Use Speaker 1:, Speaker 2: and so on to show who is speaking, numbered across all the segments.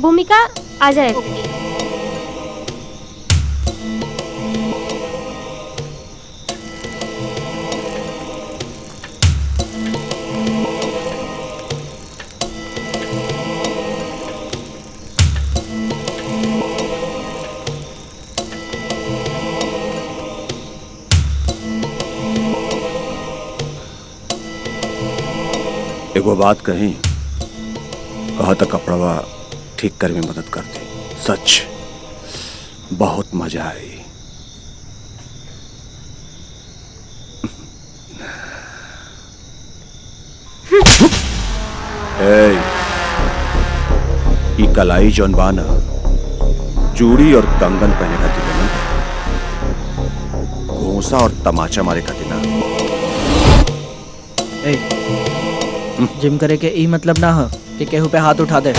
Speaker 1: भूमिका आ जाए।
Speaker 2: एगो बात कही, कहा था कपड़वा ठीक कर में मदद करती। सच बहुत मजा आई। ई कलाई जौन बाना चूड़ी और कंगन पहने का दिल, घोंसा और तमाचा मारे का दिना।
Speaker 3: जिम करे के ई मतलब ना हो कि केहू पे हाथ उठा दे।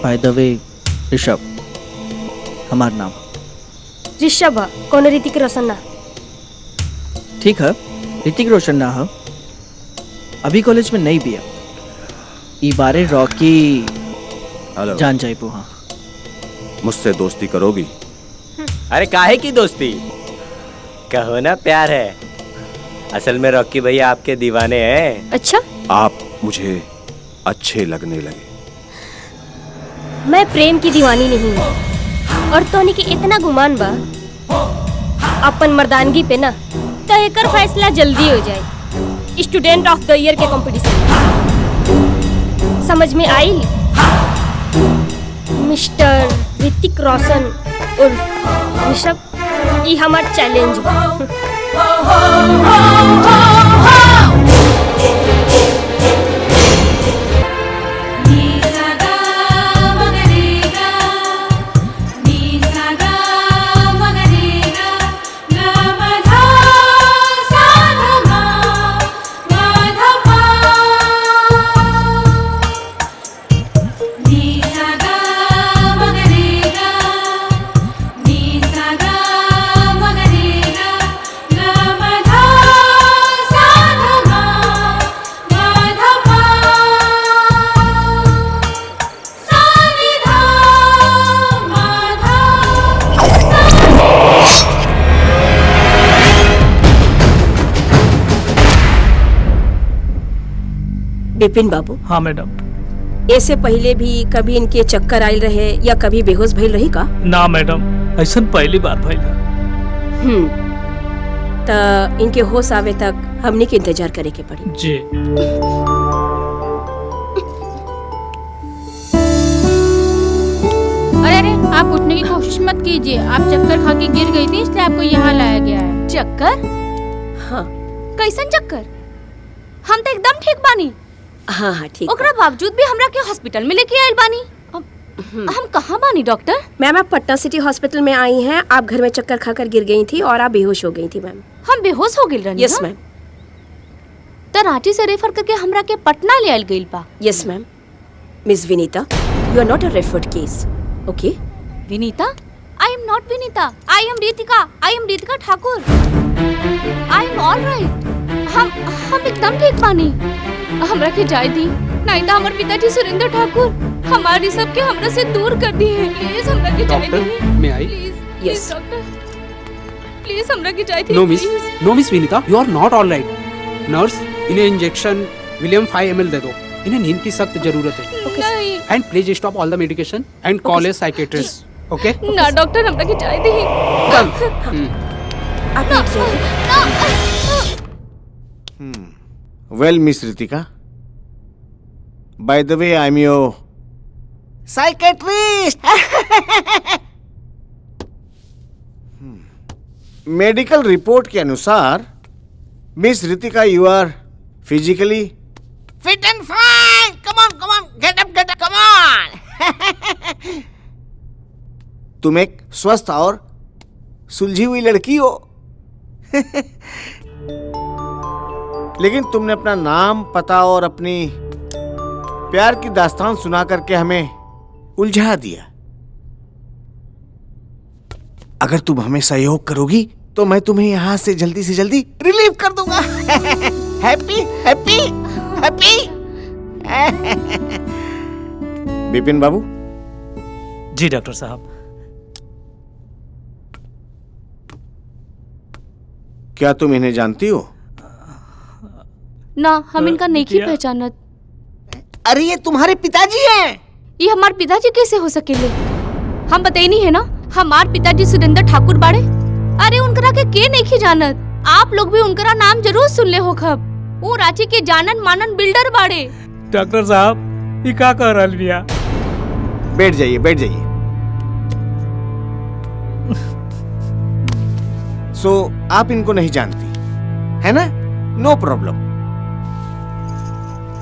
Speaker 3: बाय द वे ऋषभ हमार नाम।
Speaker 1: ऋषभ कौन? ऋतिक रोशन ना?
Speaker 3: ठीक है, ऋतिक रोशन ना हो, अभी कॉलेज में नहीं भी है। ई बारे रॉकी जान जाए। हाँ,
Speaker 2: मुझसे दोस्ती करोगी?
Speaker 4: अरे काहे की दोस्ती, कहो ना प्यार है। असल में रॉकी भैया आपके दीवाने हैं।
Speaker 1: अच्छा,
Speaker 2: आप मुझे अच्छे लगने लगे।
Speaker 1: मैं प्रेम की दीवानी नहीं हूँ और तोनी के इतना गुमान बा अपन मर्दानगी पे ना, तो एकर फैसला जल्दी हो जाए स्टूडेंट ऑफ द ईयर के कंपटीशन। समझ में आई? मिस्टर ऋतिक रोशन और ऋषभ, ये हमार चैलेंज बा।
Speaker 5: बिपिन बाबू।
Speaker 3: हाँ मैडम।
Speaker 5: ऐसे पहले भी कभी इनके चक्कर आयल रहे या कभी बेहोश भइल रही का?
Speaker 3: ना मैडम, ऐसा पहली बार भइल।
Speaker 5: त इनके होश आवे तक हमने के इंतजार करे के पड़ी।
Speaker 3: जी।
Speaker 6: अरे आप उठने की कोशिश मत कीजिए, आप चक्कर खा के गिर गई थी इसलिए आपको यहाँ लाया गया है।
Speaker 7: चक्कर?
Speaker 5: हाँ।
Speaker 7: कैसन चक्कर? हम तो एकदम ठीक बानी।
Speaker 5: हाँ हाँ ठीक।
Speaker 7: ओकरा बावजूद भी हमरा के हॉस्पिटल में लेके आयल बानी। हम कहाँ बानी डॉक्टर?
Speaker 5: मैम आप पटना सिटी हॉस्पिटल में आई हैं। आप घर में चक्कर खाकर गिर गई थी और आप बेहोश हो गई थी मैम।
Speaker 7: हम बेहोश हो गइल रहनी?
Speaker 5: Yes ma'am.
Speaker 7: तो रांची से रेफर करके हमरा के पटना ले आयल गइल बा?
Speaker 5: Yes ma'am. Miss Vinita, you are not a referred case. Okay?
Speaker 7: Vinita? I am not Vinita. I am Ritika. I am Ritika Thakur. I am all right. हम एकदम ठीक बानी। हमरा के जाय दी, नहीं तो हमारे पिताजी सुरेंद्र ठाकुर हमारी सबके हमरा से दूर कर दी है। प्लीज हमरा के जाय दी।
Speaker 8: मैं आई?
Speaker 5: यस
Speaker 7: डॉक्टर, प्लीज हमरा के जाय दी।
Speaker 8: No miss Vinita, you are not all right. Nurse, इन्हें इंजेक्शन विलियम 5 ml दे दो। इन्हें नींद की सख्त जरूरत है।
Speaker 7: नहीं।
Speaker 8: And please stop all the medication and call a psychiatrist. Okay?
Speaker 7: ना डॉक्टर, हमरा के जाय दी।
Speaker 9: Well, Miss Ritika, by the way, I'm your psychiatrist. Medical report के अनुसार miss Ritika you are physically fit and fine. Come on get up come on. तुम एक स्वस्थ और सुलझी हुई लड़की हो. लेकिन तुमने अपना नाम, पता और अपनी प्यार की दास्तान सुना करके हमें उलझा दिया। अगर तुम हमें सहयोग करोगी तो मैं तुम्हें यहाँ से जल्दी रिलीव कर दूंगा। Happy happy happy. बिपिन बाबू।
Speaker 10: जी डॉक्टर साहब।
Speaker 9: क्या तुम इन्हें जानती हो?
Speaker 7: ना, हम इनका नहीं पहचानत।
Speaker 9: अरे ये तुम्हारे पिताजी हैं।
Speaker 7: ये हमारे पिताजी कैसे हो सकेले? हम बताई नहीं है ना, हमारे पिताजी सुरेंद्र ठाकुर बाड़े। अरे उनकरा के नहीं जानत। आप लोग भी उनकरा नाम जरूर सुन ले हो खब। वो रांची के जानन मानन बिल्डर बाड़े।
Speaker 10: डॉक्टर साहब ये का कह रहल बिया?
Speaker 9: बैठ जाइए बैठ जाइए। सो आप इनको नहीं जानती है ना? नो प्रॉब्लम,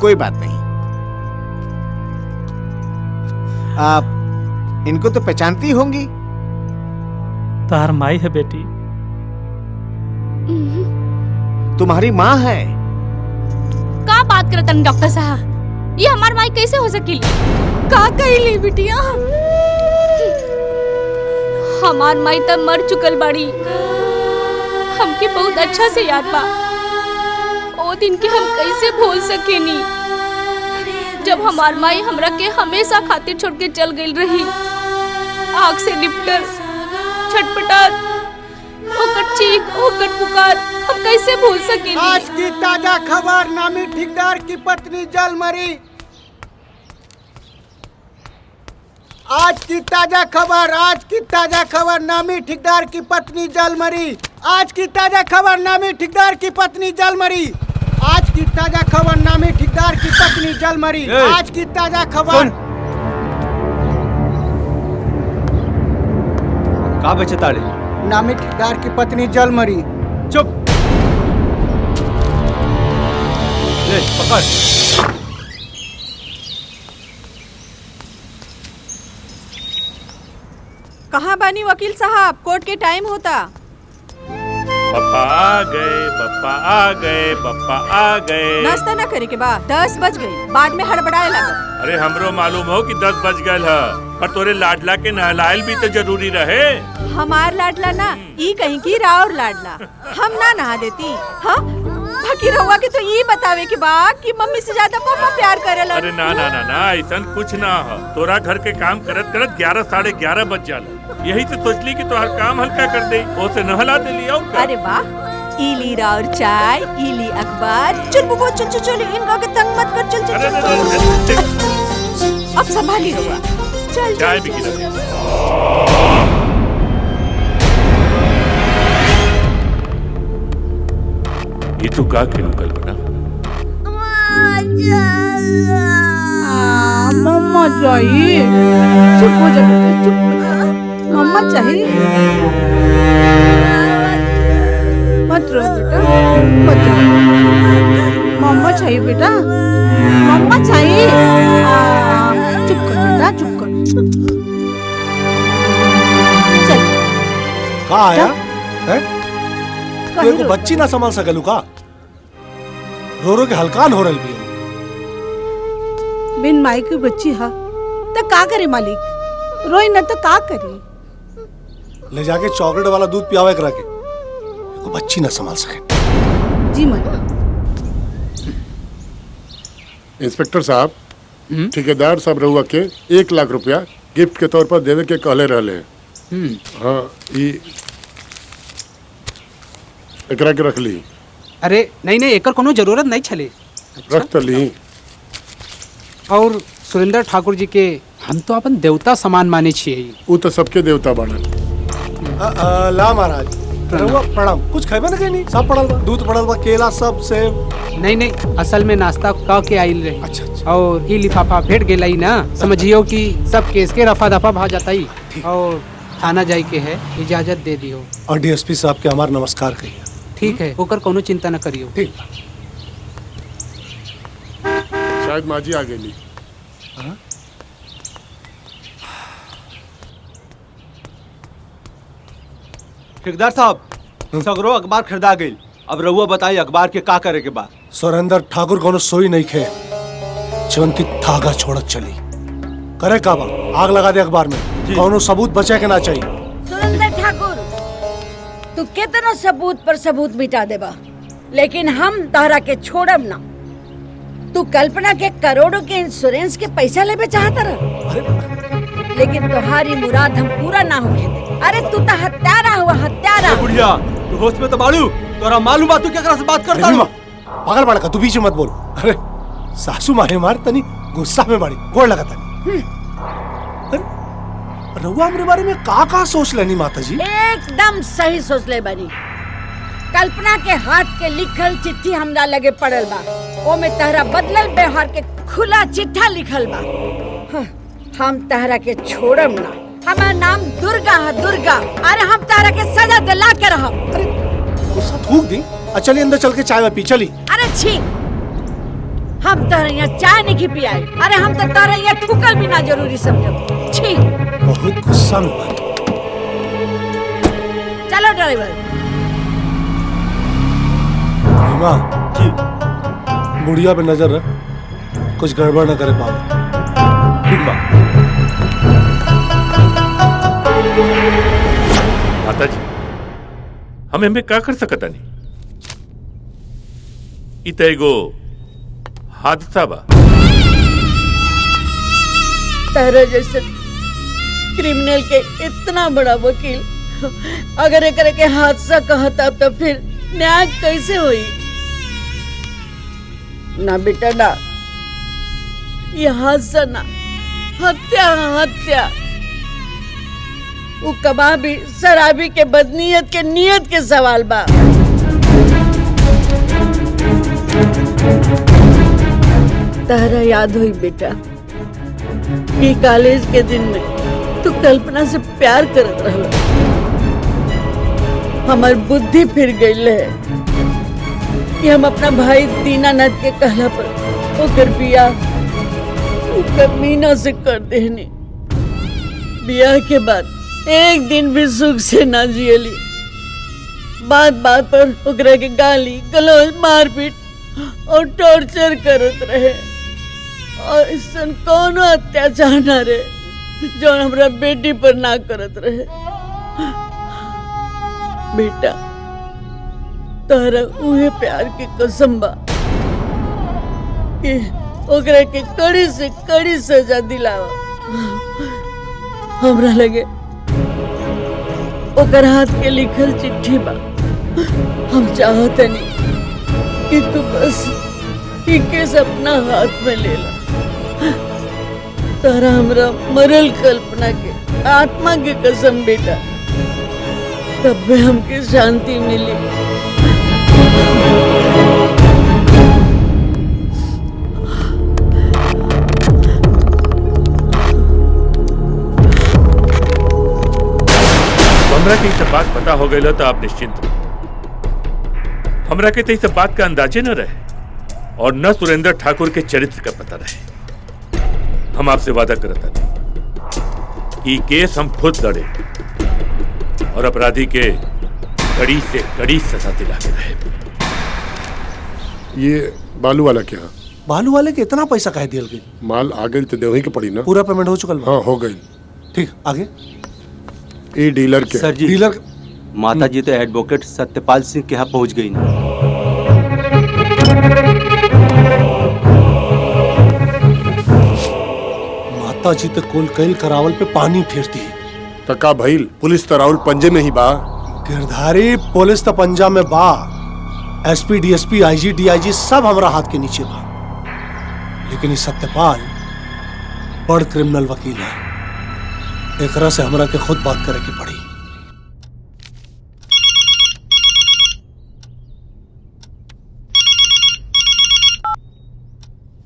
Speaker 9: कोई बात नहीं। आप इनको तो पहचानती होंगी।
Speaker 10: तार माई है बेटी।
Speaker 9: तुम्हारी माँ है।
Speaker 7: का बात करतन डॉक्टर साहब? ये हमार माई कैसे हो सकेली? का कहली बिटिया? हमार माई तब मर चुकल बाड़ी। हमके बहुत अच्छा से याद बा। ओ दिन के हम कैसे भूल सकेनी जब हमार माई हमरा के हमेशा खातिर छोड़ के चल गई रही। आग से लिपटर छटपटात ओकर चीख ओकर पुकार हम कैसे भूल सकेनी।
Speaker 11: आज की ताजा खबर, नामी ठेकेदार की पत्नी जल मरी। आज की ताजा खबर, नामी ठेकेदार की पत्नी जल मरी। आज की ताजा खबर, नामी ठेकेदार की पत्नी जल मरी। आज की ताजा खबर, नामी ठेकेदार की पत्नी जल मरी। आज की ताजा खबर।
Speaker 12: का बचताड़े?
Speaker 11: नामी ठेकेदार की पत्नी जल मरी।
Speaker 12: चुप। ले पकड़।
Speaker 13: कहाँ बानी वकील साहब? कोर्ट के टाइम होता।
Speaker 14: पप्पा आ गए।
Speaker 13: नाश्ता न करे के बाद 10 बज गई। बाद में हड़बड़ाए लगा।
Speaker 14: अरे हमरो मालूम हो कि 10 बज गए है, पर तोरे लाडला के नहलाइल भी तो जरूरी रहे।
Speaker 13: हमार लाडला ना, ई कहीं की राउर लाडला। हम ना नहा देती। हाँ फकीर हुआ कि तो ये बतावे के बाद कि मम्मी से ज्यादा पापा प्यार करेला।
Speaker 14: अरे ना ना ना ना, ऐसा कुछ ना है। तोरा घर के काम करत करत 11 साढ़े 11 बज जाला। यही से सोचली कि तोहर काम हल्का कर दे, ओसे नहला दे लिया।
Speaker 13: अरे वाह, इली राउर चाय, इली अखबार। चल बुबो चल इनका के तंग मत कर। चल अब संभाली होगा। चल
Speaker 14: चाय भी गिरा। ये तो का खेलू कल बना।
Speaker 13: मम्मा चाहिए। चुप हो जा बेटा, चुप हो जा। मम्मा चाहिए। मत रो बेटा, मत रो। मम्मा चाहिए बेटा, मम्मा चाहिए। चुप कर बेटा, चुप कर। चल।
Speaker 2: कहाँ आया? है? तेरे को बच्ची ना संभाल सकलू का? रो रो के हलकान हो रही भी।
Speaker 13: बिन माई की बच्ची हा तो का करे मालिक? रोई न तो का करे?
Speaker 2: ले जाके चॉकलेट वाला दूध पियावे करा के। को बच्ची ना संभाल सके।
Speaker 13: जी मालिक।
Speaker 15: इंस्पेक्टर साहब, ठेकेदार साहब रहुआ के 1 लाख रुपया गिफ्ट के तौर पर देवे के कहले रहले। हाँ, एकरा के रख ली।
Speaker 8: अरे नहीं एकर कोनो जरूरत नहीं छले।
Speaker 15: अच्छा? रख तो ली।
Speaker 8: और सुरेंद्र ठाकुर जी के हम तो अपन देवता समान माने छिए।
Speaker 15: वो तो सबके देवता बाड़न।
Speaker 2: ला महाराज प्रणाम। कुछ खाइबे ना कहीं? सब पड़ल बा, दूध पड़ल बा, केला सब सेब।
Speaker 8: नहीं, असल में नाश्ता का के आइल रहे।
Speaker 2: अच्छा।
Speaker 8: और ई लिफाफा भेट गेला ही ना, समझियो कि सब केस के रफा दफा भा जाता ही। और थाना जाए के है, इजाजत दे दियो।
Speaker 2: और डीएसपी साहब के हमार नमस्कार कहिए।
Speaker 8: ठीक है, होकर कोनो चिंता न करियो।
Speaker 2: ठीक।
Speaker 15: शायद माजी आ गई।
Speaker 12: ठेकेदार साहब, सगरो अखबार खरीदा गई। अब रहुआ बताइए अखबार के का करे के बाद?
Speaker 2: सुरेंद्र ठाकुर कोनो सोई नहीं खे।
Speaker 16: जौन की धागा छोड़त चली। करे काबा, आग लगा दे अखबार में, कौनो सबूत बचे के ना चाहिए।
Speaker 17: सुरेंद्र ठाकुर, तू कितना सबूत पर सबूत मिटा देबा, लेकिन हम तारा के छोड़ब ना। तू कल्पना के करोड़ों के इंश्योरेंस के पैसा लेबे चाहता रहा, लेकिन तुम्हारी मुराद हम पूरा ना होके दे। अरे तू तो हत्यारा हुआ, हत्यारा।
Speaker 12: बुढ़िया, तू होश में तो बाड़ू, तोरा मालूम बा तू केकरा से बात करता है?
Speaker 16: पागल बाड़ा का, तू बीच में मत बोल। अरे सासू मारे मार तनी गुस्सा में बाड़ी, गोड़ लगा तनी। रहुआ हमरे बारे में का सोच लेनी माता जी?
Speaker 17: एकदम सही सोच ले बनी। कल्पना के हाथ के लिखल चिट्ठी हमरा लगे पड़ल बा, ओ में तहरा बदलल व्यवहार के खुला चिट्ठा लिखल बा। हम तहरा के छोड़म ना। हमारा नाम दुर्गा है, दुर्गा। अरे हम तहरा के सजा दिला के रहब।
Speaker 16: अरे गुस्सा थूक दी। चलिए अंदर चल के चाय पी चली।
Speaker 17: अरे छी, हम तहरा यहाँ चाय नहीं पियाई। अरे हम तो तहरा यहाँ थूकल भी ना जरूरी समझो। छी,
Speaker 16: बहुत गुस्सा में बात।
Speaker 17: चलो ड्राइवर।
Speaker 16: जी, बुढ़िया पे नजर रख, कुछ गड़बड़ न करे पावे।
Speaker 14: माता जी, हम एमे का कर सकता नहीं। इत एगो हादसा बा।
Speaker 17: तारा जैसे क्रिमिनल के इतना बड़ा वकील अगर एकरे के हादसा कहता तो फिर न्याय कैसे हुई? ना बेटा ना, ये हादसा ना, हत्या, हत्या। वो कबाबी शराबी के बदनीयत के नियत के सवाल बा। तारा याद हुई बेटा कि कॉलेज के दिन में तू कल्पना से प्यार करत रहला। हमार बुद्धि फिर गई है कि हम अपना भाई दीनानाथ के कहला पर ओकर बियाह मीना से कर देनी। बियाह के बाद एक दिन भी सुख से ना जियली। बात बात पर ओकरा के गाली गलौज मारपीट और टॉर्चर करत रहे। और ऐसा कोनो अत्याचार ना रहे जो हमरा बेटी पर ना करत रहे। बेटा तारा उहे प्यार की कसम बा कि ओकरा के कड़ी से कड़ी सजा दिलावा। हमरा लगे ओकर हाथ के लिखल चिट्ठी बा। हम चाहते नहीं कि तू बस केस अपना हाथ में ले ला। तारा हमरा मरल कल्पना के आत्मा के कसम बेटा, तब भी हमके शांति मिली।
Speaker 14: हमरा के सब बात पता हो गई तो आप निश्चिंत हो। हमरा के तो सब बात का अंदाजे न रहे और न सुरेंद्र ठाकुर के चरित्र का पता रहे। हम आपसे वादा करता नहीं कि केस हम खुद लड़े और अपराधी के कड़ी से कड़ी सजा दिला के रहे।
Speaker 15: ये बालू वाला क्या?
Speaker 16: बालू वाले के इतना पैसा कह दिया गई?
Speaker 15: माल आ गई तो देवही के पड़ी ना।
Speaker 16: पूरा पेमेंट हो चुका?
Speaker 15: हाँ हो गई।
Speaker 16: ठीक, आगे।
Speaker 15: ये डीलर के
Speaker 18: सर जी,
Speaker 16: डीलर
Speaker 18: माता जी तो एडवोकेट सत्यपाल सिंह के यहाँ पहुँच गई ना।
Speaker 16: माता जी तो कुल कैल करावल पे पानी फेरती है।
Speaker 15: तका भइल, पुलिस तराउल पंजे में ही बा।
Speaker 16: गिरधारी पुलिस तो पंजाब में बा। एसपी, डीएसपी, आईजी, डीआईजी सब हमरा हाथ के नीचे बा। लेकिन ये सत्यपाल बड़ क्रिमिनल वकील है। एकरा से हमरा के खुद बात करे की पड़ी।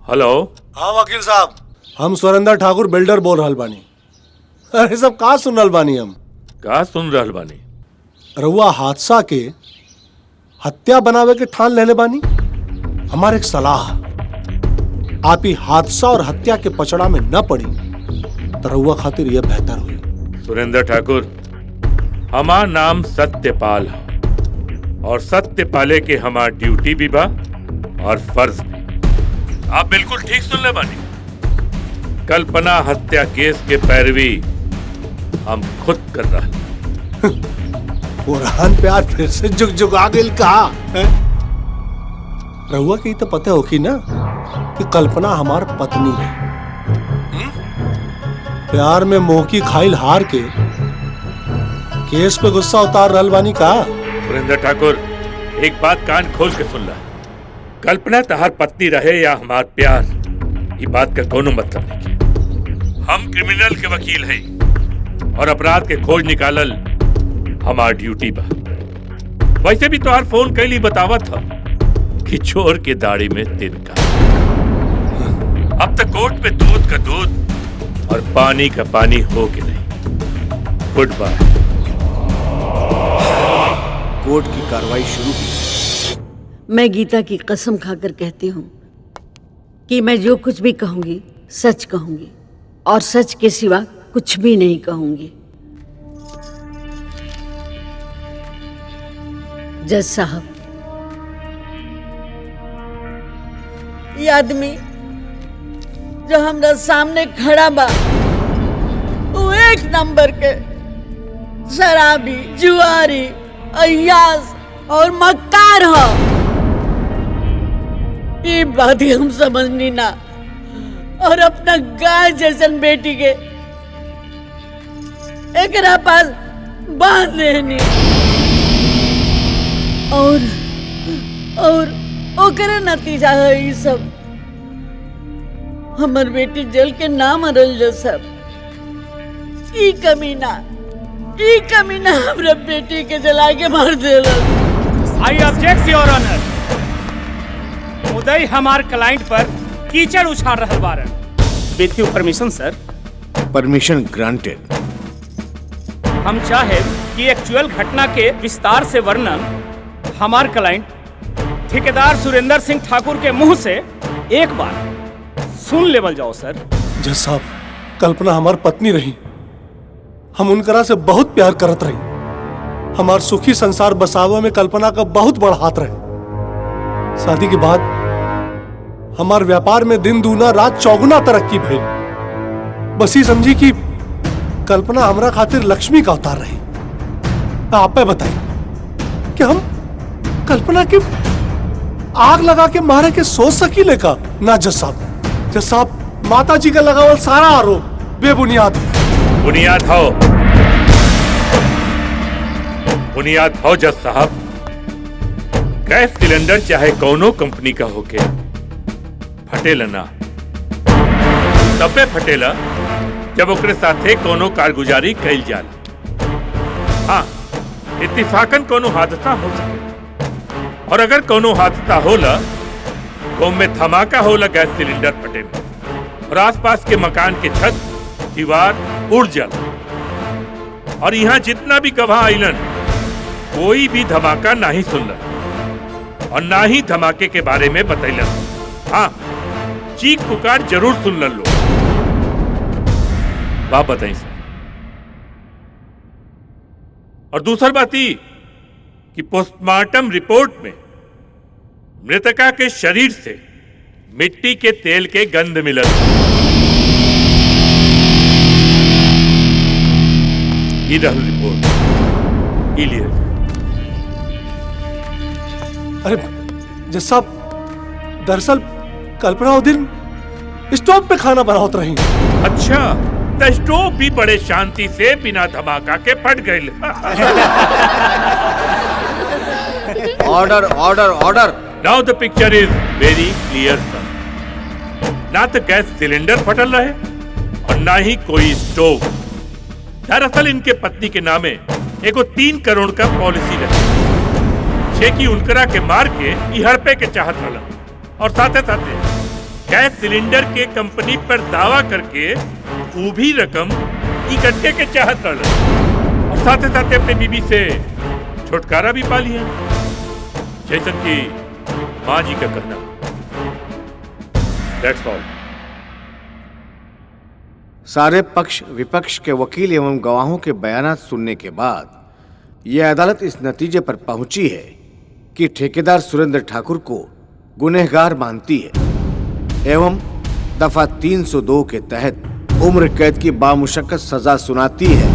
Speaker 14: हेलो।
Speaker 16: हाँ वकील साहब, हम सुरेंद्र ठाकुर बिल्डर बोल रहल बानी। अरे सब का सुन रहल बानी? हम
Speaker 14: का सुन रहल बानी?
Speaker 16: रउआ हादसा के हत्या बनावे के ठान लेले बानी। हमारे एक सलाह, आप ही हादसा और हत्या के पचड़ा में न पड़ी तो रउआ खातिर यह बेहतर हुई।
Speaker 14: सुरेंद्र ठाकुर, हमार नाम सत्यपाल है और सत्य पाले के हमार ड्यूटी भी बा और फर्ज भी। आप बिल्कुल ठीक सुन ले बानी। कल्पना हत्या केस के पैरवी हम खुद कर रहे।
Speaker 16: बुरहान प्यार फिर से जुग जुगा गेल कहा है? रहुआ की तो पता होगी ना कि कल्पना हमार पत्नी रही। प्यार में मोह की खाइल हार के केस पे गुस्सा उतार रहल बानी का।
Speaker 14: सुरेंद्र ठाकुर, एक बात कान खोल के सुन ला। कल्पना तहार पत्नी रहे या हमार प्यार, ये बात का कोनो मतलब नहीं। हम क्रिमिनल के वकील हैं और अपराध के खोज निकालल हमार ड्यूटी बा। वैसे भी तोहार फोन कैली बतावा था कि चोर के दाढ़ी में तिनका। अब तक कोर्ट में दूध का दूध और पानी का पानी हो के नहीं। Good by.
Speaker 9: कोर्ट की कार्रवाई शुरू की।
Speaker 17: मैं गीता की कसम खाकर कहती हूँ कि मैं जो कुछ भी कहूंगी सच कहूंगी और सच के सिवा कुछ भी नहीं कहूंगी। जज साहब, ये आदमी जो हमरा सामने खड़ा बा वो एक नंबर के शराबी, जुआरी, अय्यास और मक्कार हो। ये बात ही हम समझनी ना और अपना गाय जैसन बेटी के एकरा पास बांध लेनी और ओकरे नतीजा है ये सब। हमर बेटी जल के ना मरल जो सब। ई कमीना हमरा बेटी के जला के मार देला।
Speaker 19: I object your honour. Uday हमार क्लाइंट पर कीचड़ उछाल रहल बारन। With your permission sir.
Speaker 9: Permission granted.
Speaker 19: हम चाहे कि एक्चुअल घटना के विस्तार से वर्णन हमार क्लाइंट ठेकेदार सुरेंद्र सिंह ठाकुर के मुंह से एक बार सुन लेवल जाओ सर।
Speaker 16: जज साहब, कल्पना हमार पत्नी रही। हम उनकरा से बहुत प्यार करत रही। हमार सुखी संसार बसावे में कल्पना का बहुत बड़ा हाथ रहे। शादी के बाद हमार व्यापार में दिन दूना रात चौगुना तरक्की भइल। बस ही समझी कि कल्पना हमरा खातिर लक्ष्मी का अवतार रही। आप बताइए कि हम कल्पना के आग लगा के मारे के सोच सकी लेका ना। जज साहब, माता जी का लगावल सारा आरोप बेबुनियाद
Speaker 14: बुनियाद हो जज साहब। गैस सिलेंडर चाहे कौनो कंपनी का होके फटेला ना तबे फटेला जब ओकरे साथे कोनो कारगुजारी कैल जाला। हाँ, इत्तेफाकन कोनो हादसा हो सके और अगर कोनो हादसा होला तो में धमाका होला गैस सिलेंडर फटे में और आसपास के मकान के छत दीवार उड़ जाला। और यहाँ जितना भी गवाह आइलन कोई भी धमाका नहीं सुनलन और ना ही धमाके के बारे में बतैलन। हाँ, चीख पुकार जरूर सुनलन लोग। बात बताइए सर। और दूसरी बात ही कि पोस्टमार्टम रिपोर्ट में मृतका के शरीर से मिट्टी के तेल के गंध मिलल। ये रहल रिपोर्ट। इलियर।
Speaker 16: अरे जज साहब, दरअसल कल्पना उस दिन स्टोव पे खाना बनावत रही।
Speaker 14: अच्छा, तो स्टोव भी बड़े शांति से बिना धमाका के फट गए।
Speaker 9: Order order order.
Speaker 14: Now the picture is very clear sir. ना तो गैस सिलेंडर फटल रहे और ना ही कोई स्टोव। दरअसल इनके पत्नी के नामे एगो 3 करोड़ का पॉलिसी रहे छे की उनकरा के मार के हड़पे के चाहत रहलन और साथे साथे गैस सिलेंडर के कंपनी पर दावा करके वो भी रकम इकट्ठे के चाहत रहलन और साथे साथे अपने बीबी से छुटकारा भी पा लिया, जैसन की माँ जी का कहना। That's all.
Speaker 9: सारे पक्ष विपक्ष के वकील एवं गवाहों के बयानात सुनने के बाद यह अदालत इस नतीजे पर पहुंची है कि ठेकेदार सुरेंद्र ठाकुर को गुनहगार मानती है एवं दफा 302 के तहत उम्र कैद की बामुशक्कत सजा सुनाती है।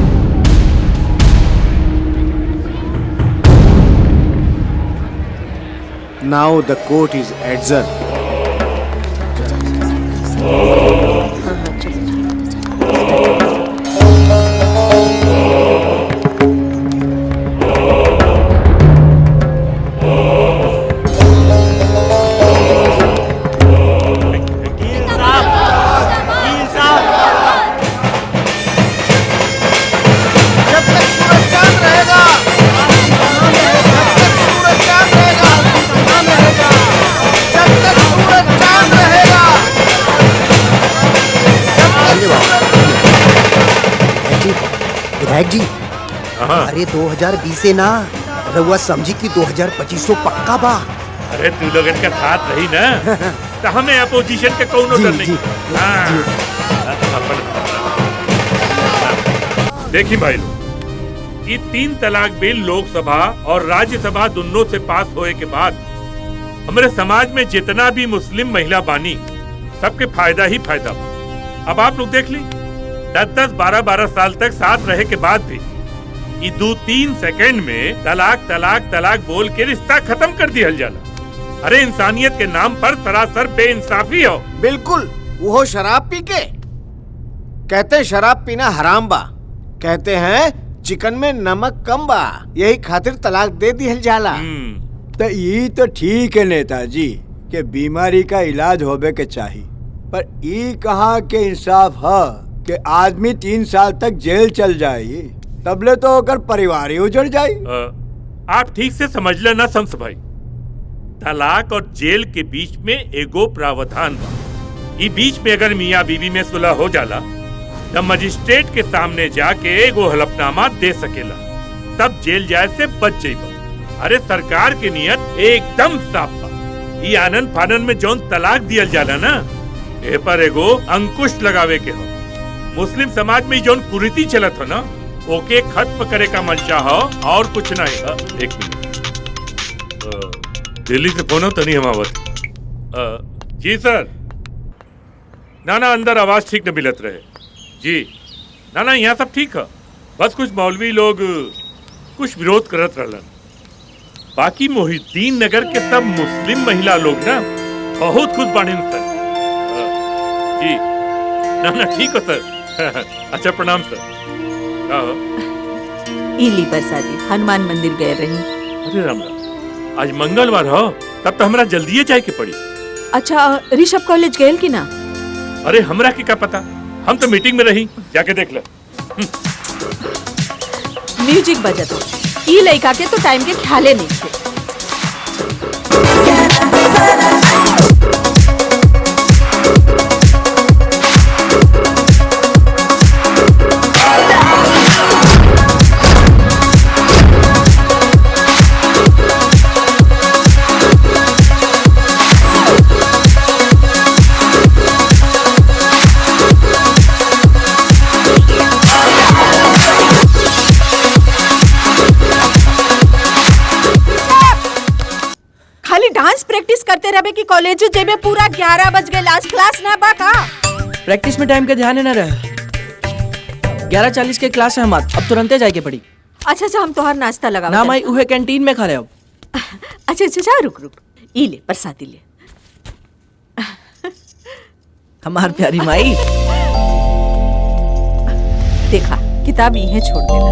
Speaker 9: नाउ द कोर्ट इज एडजर्न।
Speaker 20: विधायक जी, अरे 2020 से ना रउआ समझी कि 2025 पक्का बा।
Speaker 14: अरे तू लोगन का साथ रही ना तो हमें अपोजिशन के कौनो डर नहीं। देखी भाई लोग, ये 3 तलाक बिल लोकसभा और राज्यसभा दोनों से पास होए के बाद हमारे समाज में जितना भी मुस्लिम महिला बानी सबके फायदा ही फायदा। अब आप लोग देख ली, 10-10, 12-12 साल तक साथ रहे के बाद भी ये 2-3 सेकंड में तलाक तलाक तलाक बोल के रिश्ता खत्म कर दिया जाला। अरे इंसानियत के नाम पर सरासर बेइंसाफी हो।
Speaker 9: बिल्कुल, वो शराब पी के कहते हैं शराब पीना हराम बा, कहते हैं चिकन में नमक कम बा, यही खातिर तलाक दे दिया जाला।
Speaker 21: तो ये तो ठीक है नेताजी के बीमारी का इलाज होबे के चाहिए, पर ये कहाँ के इंसाफ है कि आदमी 3 साल तक जेल चल जाये, तबले तो होकर परिवार ही उजड़ जाये।
Speaker 14: आप ठीक से समझ लेना शम्स भाई, तलाक और जेल के बीच में एगो प्रावधान बा। ये बीच में अगर मियाँ बीवी में सुलह हो जाला तब मजिस्ट्रेट के सामने जाके एगो हलफनामा दे सकेला, तब जेल जाए से बच जाइबा। अरे सरकार की नियत एकदम साफ बा। ये आनंद फानन में जौन तलाक दियल जाला ना, ए पर एगो अंकुश लगावे के हो। मुस्लिम समाज में जौन कुरीति चलत हो ना, ओके खत्म करे का मंशा हो और कुछ नहीं। एक मिनट, दिल्ली से फोन हो तो नहीं हमावत। जी सर। ना अंदर आवाज ठीक न मिलत रहे जी। ना यहाँ सब ठीक है, बस कुछ मौलवी लोग कुछ विरोध करत रहलन। बाकी मोहिद्दीन नगर के सब मुस्लिम महिला लोग ना बहुत खुश बानी सर। जी ना ठीक हो सर। अच्छा प्रणाम सर।
Speaker 22: इली बरसाती हनुमान मंदिर गए रही।
Speaker 14: अरे राम राम, आज मंगलवार हो, तब तो हमरा जल्दी जाए के पड़ी।
Speaker 22: अच्छा ऋषभ कॉलेज गए कि ना?
Speaker 14: अरे हमरा के क्या पता, हम तो मीटिंग में रही, जाके देख ले।
Speaker 22: म्यूजिक बजत, ई लड़का के तो टाइम के ख्याले नहीं थे। डांस प्रैक्टिस करते रहे कि कॉलेज जेबे पूरा 11 बज गए, लास्ट क्लास ना बा का?
Speaker 3: प्रैक्टिस में टाइम का ध्यान है ना रहे। 11:40 के क्लास है हमार, अब तुरंते जाए के पड़ी।
Speaker 22: अच्छा हम तोहर नाश्ता लगा
Speaker 3: ना माई उहे कैंटीन में खा रहे हो।
Speaker 22: अच्छा रुक ई ले प्रसादी ले।
Speaker 3: हमार प्यारी माई
Speaker 22: देखा किताब यहीं छोड़ देना।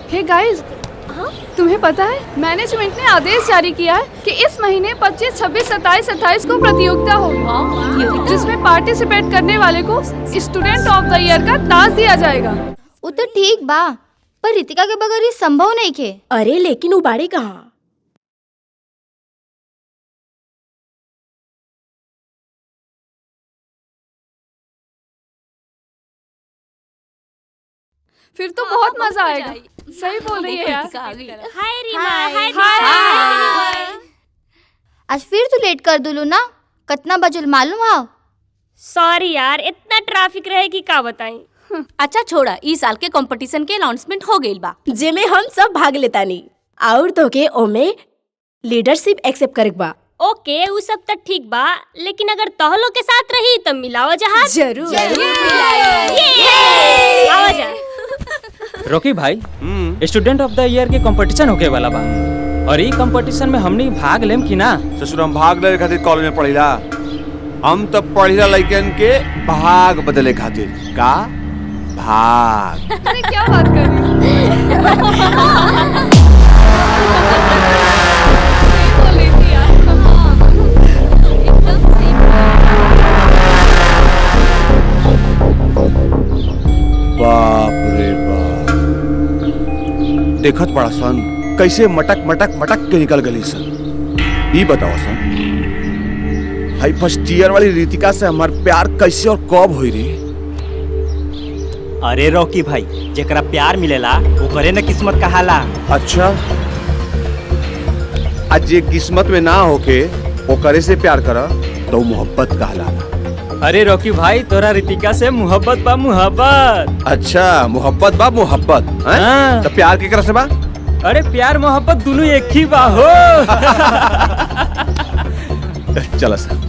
Speaker 23: हे गाइस, तुम्हें पता है मैनेजमेंट ने आदेश जारी किया है कि इस महीने 25, 26, 27, 28 को प्रतियोगिता होगी, जिसमें पार्टिसिपेट करने वाले को स्टूडेंट ऑफ द ईयर का ताज दिया जाएगा।
Speaker 7: वो तो ठीक बा, पर रितिका के बगैर ये संभव नहीं के।
Speaker 5: अरे लेकिन वो बाड़ी कहाँ?
Speaker 23: फिर तो बहुत मजा आएगा। सही बोल रही है यार।
Speaker 7: हाय रीमा, हाय।
Speaker 1: आज फिर तू लेट कर दुलू ना, कितना बजल मालूम है?
Speaker 4: सॉरी यार, इतना ट्रैफिक रहे कि का बताई।
Speaker 7: अच्छा छोड़ा, इस साल के कंपटीशन के अनाउंसमेंट हो गइल बा,
Speaker 4: जेमे हम सब भाग लेता नहीं और तो के ओमे लीडरशिप एक्सेप्ट करक बा। ओके वो सब तो ठीक बा, लेकिन अगर तहलो के साथ रही तो मिलाओ जहाज। जरूर आओ जा।
Speaker 19: रोकी भाई, स्टूडेंट ऑफ द ईयर के कंपटीशन होके वाला बा और ई कंपटीशन में हमनी भाग लेम कि ना?
Speaker 9: ससुर हम भाग ले खातिर कॉलेज में पढ़िला। हम तो पढ़िला लइकन के भाग बदले खातिर। का भाग?
Speaker 23: अरे क्या बात कर रही
Speaker 2: बाप रे बाप, देखत बड़ा सन कैसे मटक मटक मटक के निकल गली सन। ई बताओ सन, हाई फर्स्ट ईयर वाली रितिका से हमार प्यार कैसे और कब हुई रे?
Speaker 6: अरे रॉकी भाई, जेकरा प्यार मिलेला ओकरे न किस्मत कहाला।
Speaker 2: अच्छा, आज जे किस्मत में ना होके ओकरे से प्यार करा तो मोहब्बत कहला।
Speaker 19: अरे रॉकी भाई, तोरा रितिका से मोहब्बत बा मोहब्बत।
Speaker 2: अच्छा, मोहब्बत बा मोहब्बत।
Speaker 19: हाँ।
Speaker 2: तो प्यार केकरा से बा?
Speaker 19: अरे प्यार मोहब्बत दोनों एक ही बा हो।
Speaker 2: चला सर।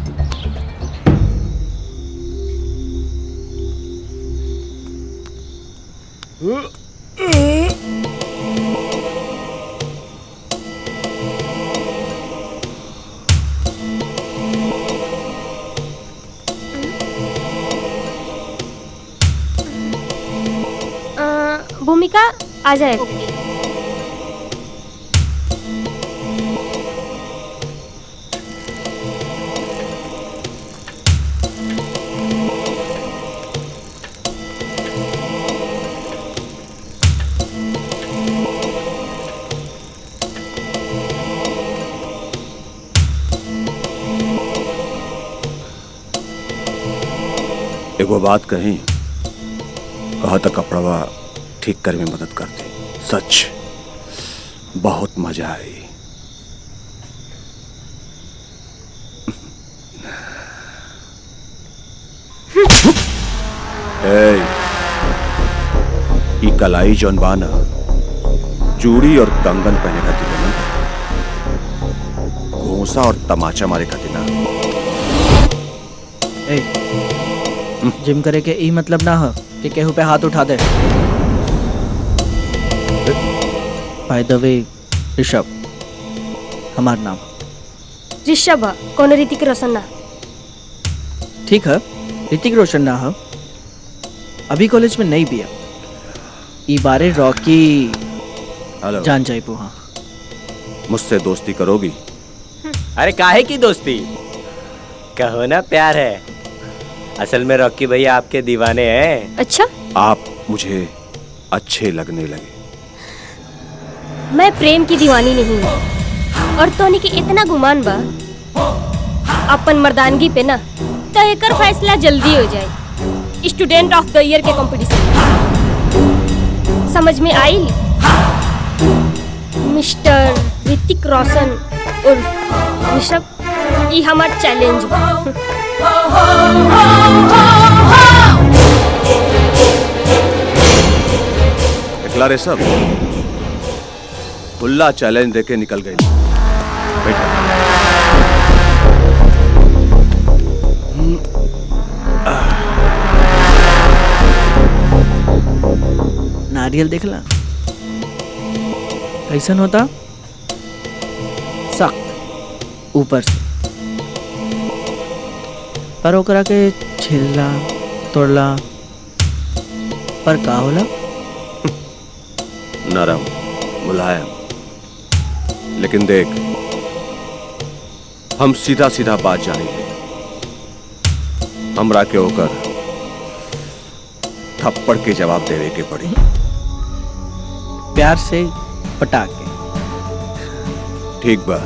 Speaker 4: भूमिका आ जाए।
Speaker 2: एगो बात कही, कहा था कपड़वा ठीक करे में मदद कर दी। सच बहुत मजा आई। ई कलाई जौन बाना चूड़ी और कंगन पहने का दिल घोंसा और तमाचा मारे खातिर ना।
Speaker 3: जिम करे के ई मतलब ना हो कि केहू पे हाथ उठा दे। बाय द वे, ऋषभ हमार नाम।
Speaker 4: ऋषभ कौन? ऋतिक रोशन ना।
Speaker 3: ठीक है, ऋतिक रोशन ना हो, अभी कॉलेज में नहीं भी है। ई बारे रॉकी जान जाए हाँ।
Speaker 2: मुझसे दोस्ती करोगी?
Speaker 6: अरे काहे की दोस्ती, कहो ना प्यार है। असल में रॉकी भैया आपके दीवाने हैं।
Speaker 4: अच्छा,
Speaker 2: आप मुझे अच्छे लगने लगे।
Speaker 4: मैं प्रेम की दीवानी नहीं हूँ और तोनी के इतना गुमान बा अपन मर्दानगी पे ना, तो एकर फैसला जल्दी हो जाए। स्टूडेंट ऑफ द ईयर के कंपटीशन समझ में आई? मिस्टर ऋतिक रोशन उर्फ ऋषभ, ये हमार चैलेंज बा।
Speaker 2: निकला रे सब, खुला चैलेंज देके निकल गई। बैठा।
Speaker 3: नारियल देखला कैसन होता, सख्त ऊपर से, पर ओकरा के छिलला तोड़ला पर का होला?
Speaker 2: नरम मुलायम। लेकिन देख, हम सीधा सीधा बात जानेंगे। हमरा के होकर थप्पड़ के जवाब देवे के पड़ी।
Speaker 3: प्यार से पटा के।
Speaker 2: ठीक बा।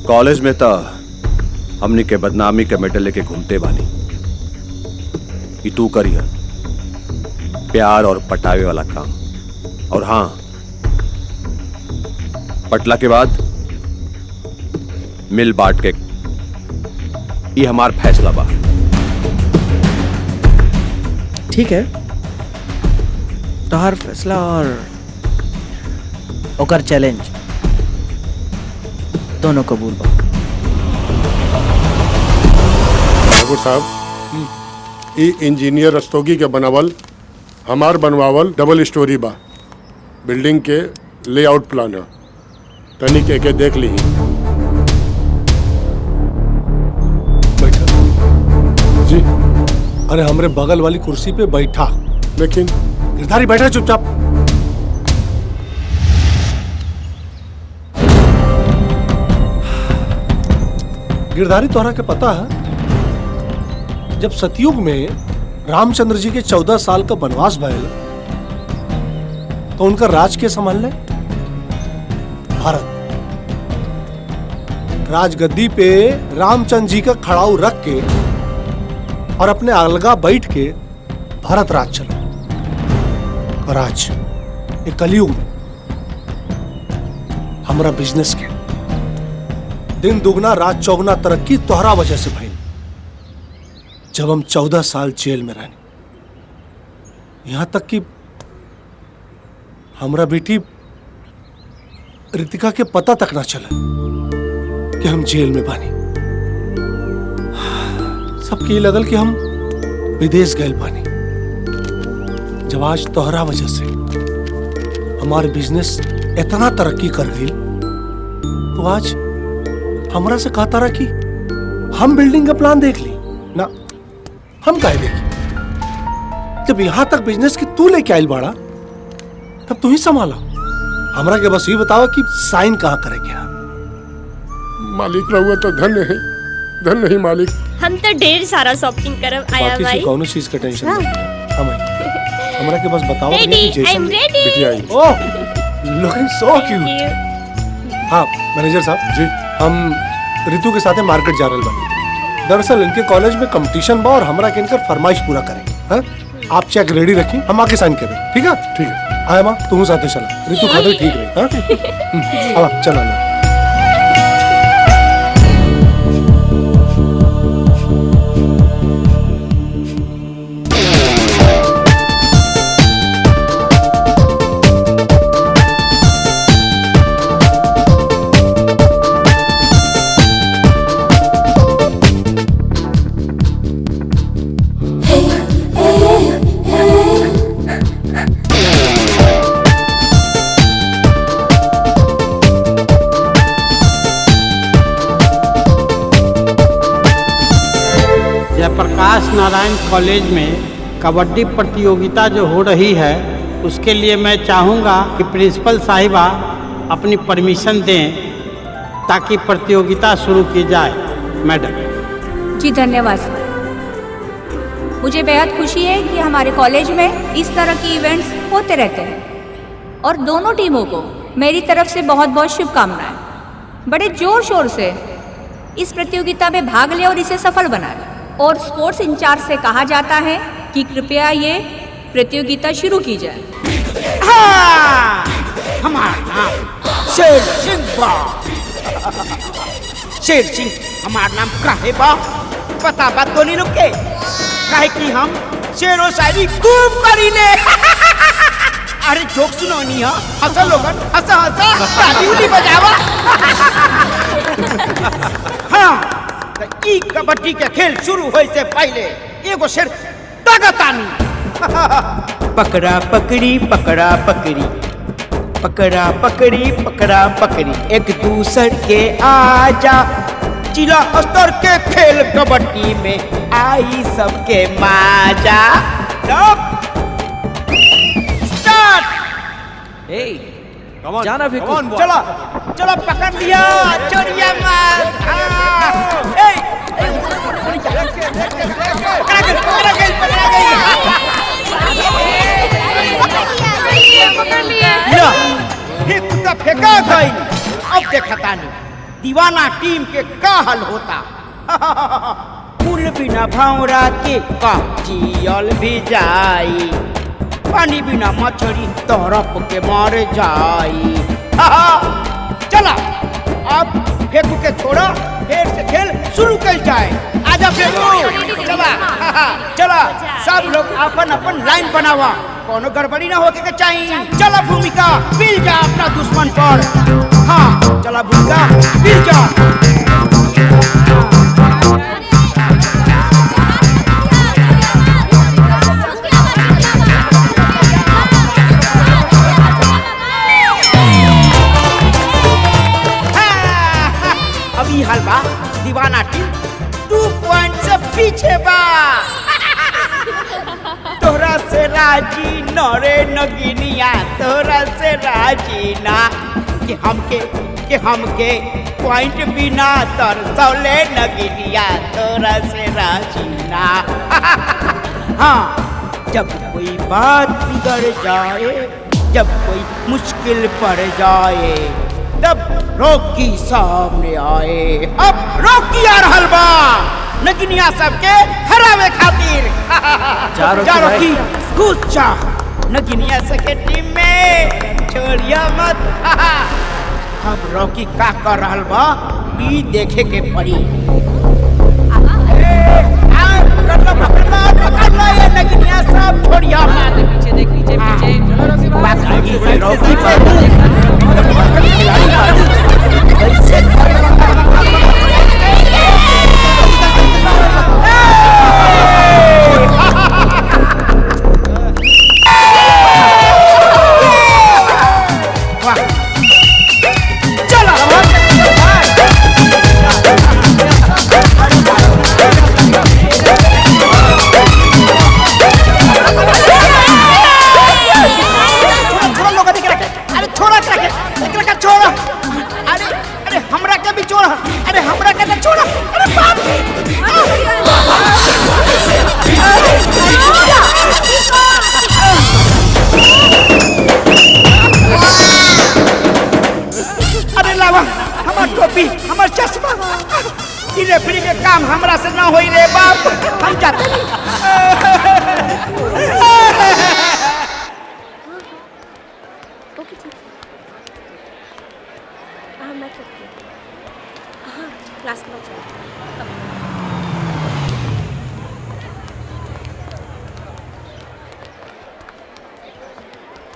Speaker 2: कॉलेज में तो हमनी के बदनामी के मेडल लेके घूमते बानी। ई तू करिया। प्यार और पटावे वाला काम। और हाँ, पटला के बाद मिल बांट के, ये हमार फैसला बा।
Speaker 3: ठीक है, तोहार फैसला और ओकर चैलेंज दोनों कबूल बा।
Speaker 15: ठाकुर साहब, ई इंजीनियर रस्तोगी के बनावल हमार बनवावल डबल स्टोरी बा। बिल्डिंग के लेआउट प्लान है, तनिक एके देख ली।
Speaker 16: जी, अरे हमरे बगल वाली कुर्सी पे बैठा।
Speaker 15: लेकिन
Speaker 16: गिरधारी बैठा चुपचाप। गिरधारी तोहरा के पता है, जब सतयुग में रामचंद्र जी के 14 साल का वनवास भयल तो उनका राज के संभालने? भारत। राजगद्दी पे रामचंद्र जी का खड़ाऊ रख के और अपने अलगा बैठ के भारत राज चला। और आज एक कलयुग में हमारा बिजनेस के दिन दुगना रात चौगुना तरक्की तोहरा वजह से भाई। जब हम 14 साल जेल में रहने, यहां तक कि हमरा बेटी रितिका के पता तक ना चला कि हम जेल में बानी। सबके ये लगल कि हम विदेश गए बानी। जब आज तोहरा वजह से हमारे बिजनेस इतना तरक्की कर गई, तो आज हमरा से कहता रहा कि हम बिल्डिंग का प्लान देख ली ना। हम काहे देखी? जब यहां तक बिजनेस की तू लेके आइल बाड़ा, तब तू ही संभाला। हमरा के बस ये बतावा कि साइन कहाँ करेंगे।
Speaker 15: मालिक रहुआ तो धन्य है, धन्य ही मालिक।
Speaker 4: हम तो ढेर सारा शॉपिंग करब आया
Speaker 16: बाकी
Speaker 4: भाई।
Speaker 16: से कौनो चीज का टेंशन नहीं। हम हमरा के बस बताओ कि
Speaker 4: Ready,
Speaker 16: जैसन
Speaker 4: I'm ready.
Speaker 16: बिटिया आई। ओह, लुकिंग सो क्यूट। हाँ मैनेजर साहब जी, हम रितु के साथ मार्केट जा रहे बानी। दरअसल इनके कॉलेज में कंपटीशन बा और हमरा के इनकर फरमाइश पूरा करेंगे। हाँ? आप चेक रेडी रखिए, हम आके साइन कर दें। ठीक है? ठीक है। आया माँ, तुम साथे चला। रितु खातिर ठीक रही। हाँ? चला ना।
Speaker 10: जयप्रकाश नारायण कॉलेज में कबड्डी प्रतियोगिता जो हो रही है, उसके लिए मैं चाहूँगा कि प्रिंसिपल साहिबा अपनी परमिशन दें ताकि प्रतियोगिता शुरू की जाए। मैडम
Speaker 11: जी धन्यवाद। मुझे बेहद खुशी है कि हमारे कॉलेज में इस तरह की इवेंट्स होते रहते हैं और दोनों टीमों को मेरी तरफ से बहुत बहुत शुभकामनाएं। बड़े जोर शोर से इस प्रतियोगिता में भाग लें और इसे सफल बनाएं। और स्पोर्ट्स इंचार्ज से कहा जाता है कि कृपया ये प्रतियोगिता शुरू की जाए।
Speaker 10: हमारा नाम शेर सिंह बा। शेर सिंह हमारा नाम काहे बा? पता बात तो नहीं रुके, काहे कि हम शेरो शायरी खूब करीले। अरे जोक सुनो नहीं है, हंसा लोगन, हंसा हंसा ताली उली बजावा। हाँ, ई कबड्डी के खेल शुरू होए से पहले एगो शेर तागतानी। पकड़ा पकड़ी पकड़ा पकड़ी, पकड़ा पकड़ी पकड़ा पकड़ी, एक दूसर के आजा। जिला स्तर के खेल कबड्डी में आई सबके माजा। स्टार्ट।
Speaker 3: जाना भी
Speaker 10: चलो चलो, पकड़ लिया चोरिया मार। फेंका गई। अब देखता नहीं दीवाना टीम के का हल होता। फूल बिना भौरा के का जियल भी जाई। पानी बिना मछली तड़प के मर जाई। चला अब फेंकू के छोड़ा, फिर से खेल शुरू कर जाए। आजा फेंकू, चला चला सब लोग अपन अपन लाइन बनावा, कोनो गड़बड़ी ना होके के चाहिए। चला भूमिका मिल जा अपना दुश्मन पर। हाँ चला भूमिका मिल जा। अभी हलवा दीवाना टीम 2 पॉइंट से पीछे बा। तोरा से राजी नरे नगिनिया, तोरा से राजी ना कि हमके पॉइंट बिना तरसौले नगिनिया, तोरा से राजी ना। हाँ जब कोई बात बिगड़ जाए, जब कोई मुश्किल पड़ जाए, तब रॉकी सामने आए। अब रॉकी आ रहल बा नगिनिया सबके हरावे खातिर। जा रॉकी घुस जा नगिनिया सबके टीम में, छोड़िया मत। अब रॉकी का कर रहल बा ई देखे के पड़ी। पकड़ लो ये नगिनिया सब, छोड़िया मत। पीछे देख, पीछे पीछे रॉकी हमर चश्मा रेफरी के काम हमरा से ना होई रे बाप। हम जाते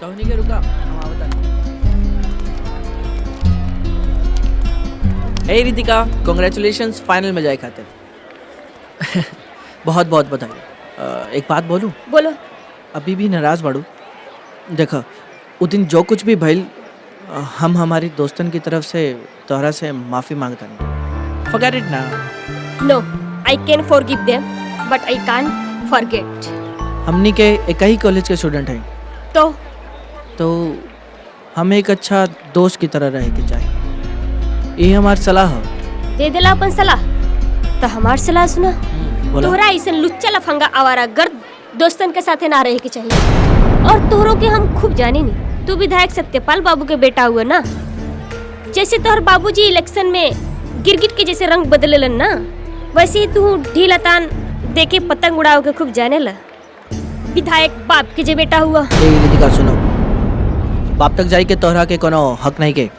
Speaker 3: टोनी के रुका, हम आवत। हे रितिका, कांग्रेचुलेशंस फाइनल में जाए खातिर। बहुत बहुत बधाई। एक बात बोलूं?
Speaker 4: बोलो।
Speaker 3: अभी भी नाराज बाड़ू? देखा उस दिन जो कुछ भी भइल, हम हमारी दोस्तन की तरफ से तोहरा से माफी मांगता नहीं। फॉरगेट इट ना।
Speaker 4: नो, आई कैन फॉरगिव देम बट आई कांट फॉरगेट।
Speaker 3: हमनी के एक ही कॉलेज के स्टूडेंट हैं, तो हमें एक अच्छा दोस्त की तरह रहे के चाहिए। ये हमारी सलाह है।
Speaker 4: दे देला अपन सलाह, तो हमार सलाह सुना। तोहरा ऐसा लुच्चा लफंगा आवारा गर्द दोस्तन के साथे ना रहे के चाहिए। और तोहरों के हम खूब जाने नहीं। तू विधायक सत्यपाल बाबू के बेटा हुआ ना, जैसे तोहर बाबूजी इलेक्शन में गिरगिट के जैसे रंग बदलेलन ना, वैसे ही तू ढीला तान देके पतंग उड़ाओ के खूब जाने ला। विधायक बाप के जे बेटा हुआ।
Speaker 3: रितिका सुनो, बाप तक जाई के तोहरा के कोनो हक नहीं के।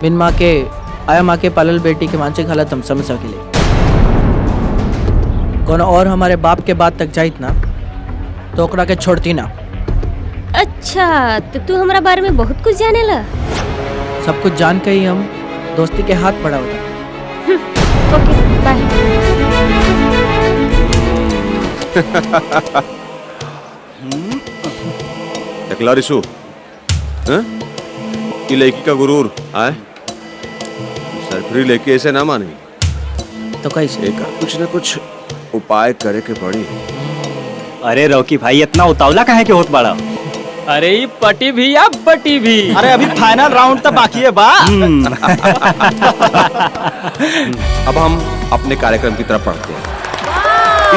Speaker 3: बिन माँ के आया माँ के पालल बेटी के मानसिक हालत हम समझ सकेले। कौन और हमारे बाप के बात तक जाइत ना तो ओकरा के छोड़ती ना।
Speaker 4: अच्छा, तो तू हमारा बारे में बहुत कुछ जाने ला।
Speaker 3: सब कुछ जान के ही हम दोस्ती के हाथ बढ़ा बता।
Speaker 4: ओके बाय।
Speaker 2: देखला रिशु, ये लड़की का गुरूर आए सरफरी लेके ऐसे ना माने
Speaker 3: तो कैसे?
Speaker 2: कुछ न कुछ उपाय करे के पड़ी।
Speaker 6: अरे रॉकी भाई इतना उतावला काहे के होत बाड़ा?
Speaker 19: अरे ये पटी भी या बटी भी।
Speaker 6: अरे अभी फाइनल राउंड तो बाकी है बा।
Speaker 2: अब हम अपने कार्यक्रम की तरफ बढ़ते हैं।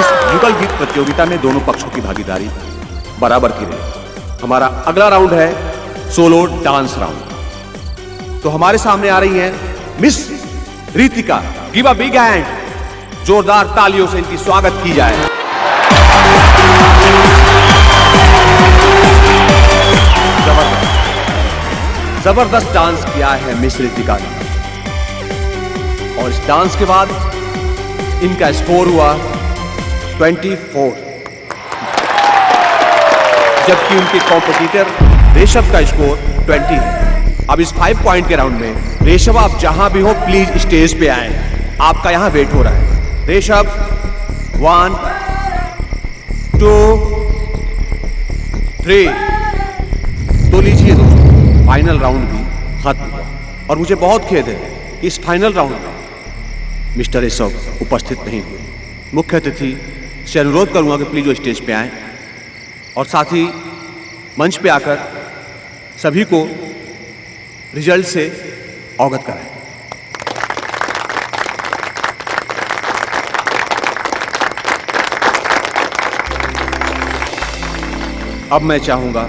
Speaker 2: इस युगल गीत प्रतियोगिता में दोनों पक्षों की भागीदारी बराबर की रही। हमारा अगला राउंड है सोलो डांस राउंड। तो हमारे सामने आ रही हैं miss Ritika. Give a big hand, जोरदार तालियों से इनकी स्वागत की जाए। जबरदस्त डांस किया है मिस रितिका ने, और इस डांस के बाद इनका स्कोर हुआ 24, जबकि उनके कॉम्पिटिटर रेशव का स्कोर 20 है। अब इस 5 पॉइंट के राउंड में रेशव, आप जहां भी हो प्लीज स्टेज पे आए, आपका यहां वेट हो रहा है। रेशव 1 2 3, तो लीजिए दोस्तों, फाइनल राउंड भी खत्म हुआ और मुझे बहुत खेद है कि इस फाइनल राउंड में मिस्टर ऋषभ उपस्थित नहीं हुए। मुख्य अतिथि से अनुरोध करूंगा कि प्लीज वो स्टेज पे आएं और साथ ही मंच पे आकर सभी को रिजल्ट से अवगत कराएं। अब मैं चाहूंगा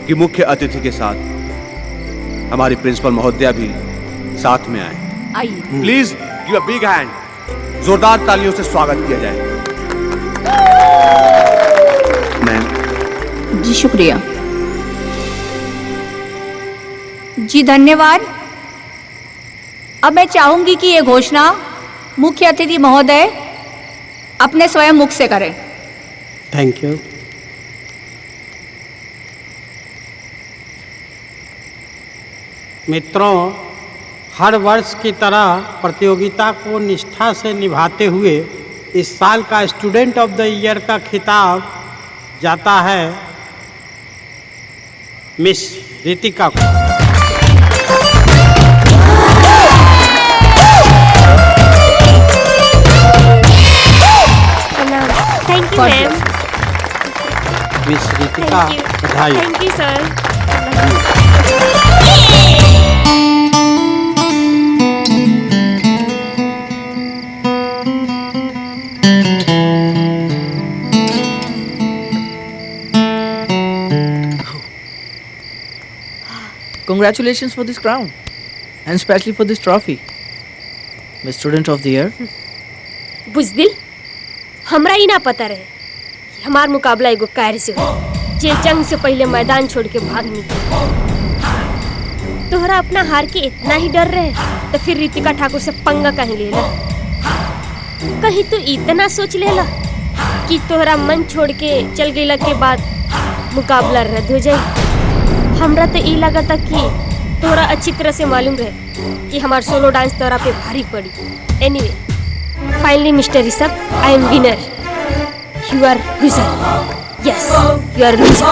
Speaker 2: कि मुख्य अतिथि के साथ हमारी प्रिंसिपल महोदया भी साथ में आए।
Speaker 11: आइए
Speaker 2: please give a big hand, जोरदार तालियों से स्वागत किया जाए। मैम।
Speaker 11: जी शुक्रिया। जी धन्यवाद। अब मैं चाहूंगी कि ये घोषणा मुख्य अतिथि महोदय अपने स्वयं मुख से करें।
Speaker 8: Thank you. मित्रों, हर वर्ष की तरह प्रतियोगिता को निष्ठा से निभाते हुए इस साल का स्टूडेंट ऑफ द ईयर का खिताब जाता है मिस रितिका को।
Speaker 4: Thank you ma'am.
Speaker 8: Miss Ritika, बधाई।
Speaker 4: Thank you sir.
Speaker 3: Congratulations for this crown and especially for this trophy, Miss Student of the Year.
Speaker 4: बुज़दिल, हमरा ही ना पता रहे कि हमार मुकाबला एगो कायर से हो जे जंग से पहले मैदान छोड़ के भाग निकले। तोहरा अपना हार के इतना ही डर रहे तो फिर रितिका ठाकुर से पंगा कहीं लेला? कहीं तो इतना सोच लेला कि तोहरा मन छोड़ के चल गईला के बाद मुकाबला रद्द हो जाए? हमरा तो ये लगा था कि तोरा अच्छी तरह से मालूम रहे कि हमार सोलो डांस तोरा पे भारी पड़ी। Anyway, finally mister Rishabh, I am winner, you are loser. Yes, you are loser.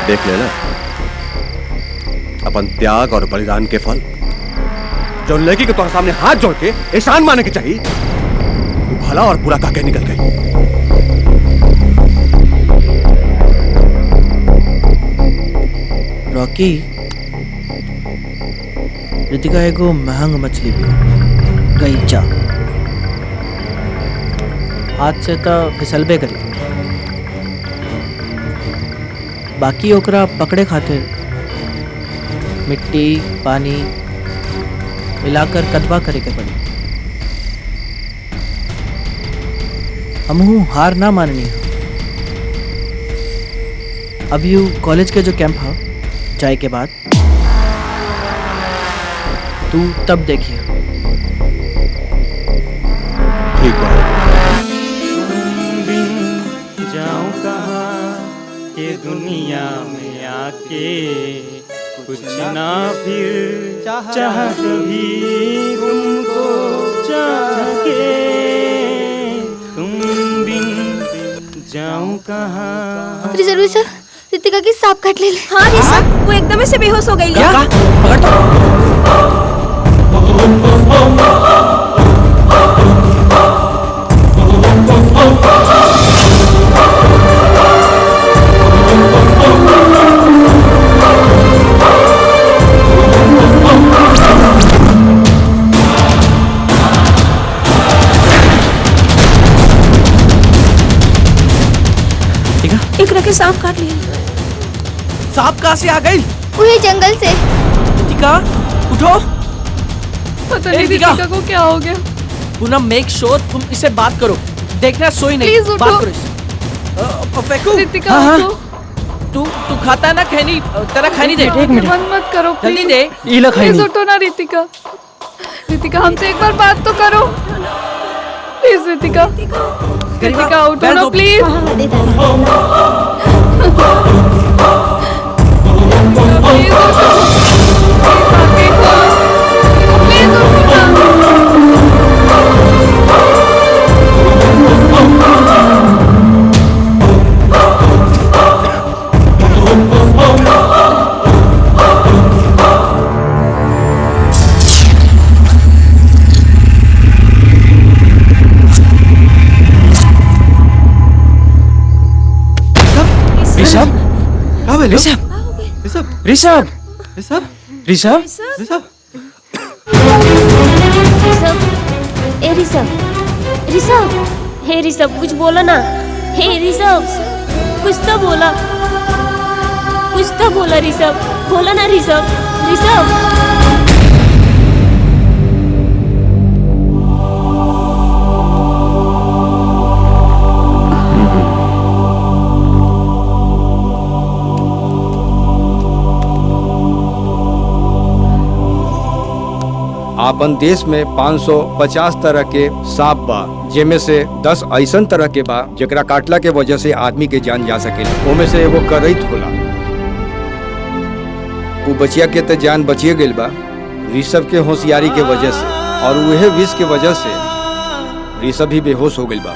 Speaker 2: देख लेना अपन त्याग और बलिदान के फल। जो लड़की के तुम्हारे सामने हाथ जोड़ के एहसान माने के चाहिए, वो भला और बुरा काके निकल गई।
Speaker 3: रॉकी, रितिका एगो महंग मछली भी गईचा, हाथ से तो फिसलबे करी, बाकी ओकरा पकड़े खातिर मिट्टी पानी मिलाकर कदवा करे के पड़ी। हमहू हार ना माननी है। अब यू कॉलेज के जो कैंप है जाए के बाद तू तब देखिए।
Speaker 2: ठीक है।
Speaker 12: जाऊं कहाँ के दुनिया में आके कुछ ना फिर चाह कभी तुमको चाह के तुम बिन जाऊं कहाँ।
Speaker 1: जरूर सर, रितिका की सांप काट ले।
Speaker 5: हाँ ऋषभ, वो एकदम से बेहोश हो गई।
Speaker 3: क्या? पकड़ तो।
Speaker 5: एकरा के सांप काट लिया।
Speaker 3: सांप कहाँ से आ गई?
Speaker 1: वही जंगल से।
Speaker 3: रितिका, उठो।
Speaker 23: पता नहीं रितिका को क्या हो गया।
Speaker 3: पूनम मेक श्योर तुम इससे बात करो, देखना सोई नहीं,
Speaker 23: प्लीज उठो।
Speaker 3: बात करो इससे। फेंको।
Speaker 23: रितिका
Speaker 3: हाँ,
Speaker 23: उठो।
Speaker 3: तू खाता है ना खैनी, तेरा खैनी दे।
Speaker 23: एक मिनट मत करो
Speaker 3: जल्दी
Speaker 23: प्लीज।
Speaker 3: दे। ये लो खैनी।
Speaker 23: प्लीज उठो ना रितिका। रितिका हमसे एक बार बात तो करो प्लीज। रितिका रितिका उठो ना प्लीज।
Speaker 19: ऋषभ ऋषभ ऋषभ ऋषभ ऋषभ
Speaker 4: ए ऋषभ ऋषभ, हे ऋषभ कुछ बोला ना। हे ऋषभ कुछ तो बोला, कुछ तो बोला ऋषभ, बोला ना ऋषभ। ऋषभ
Speaker 13: आपन देश में 550 तरह के सांप बा, जेमे से 10 ऐसन तरह के बा जेकरा काटला के वजह से आदमी के जान जा सकेला। ओमे से एगो करैत होला, वो बचिया के तो जान बचिए गइल बा ऋषभ के होशियारी के वजह से, और वह विष के वजह से ऋषभ भी बेहोश हो गइल बा।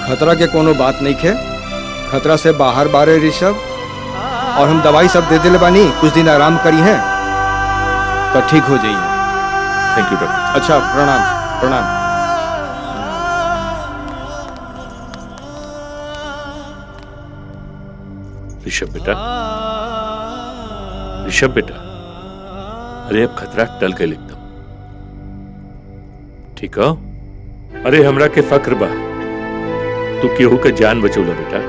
Speaker 13: खतरा के कोनो बात नहीं खे, खतरा से बाहर बारे ऋषभ, और हम दवाई सब दे दिले बानी, कुछ दिन आराम करी है तो ठीक हो जाइए।
Speaker 14: Thank you doctor.
Speaker 13: अच्छा, प्रणाम प्रणाम।
Speaker 14: ऋषभ बेटा, ऋषभ बेटा, अरे अब खतरा टल गए एकदम, ठीक हो? अरे हमरा के फक्र बा तू केहू के जान बचौला बेटा।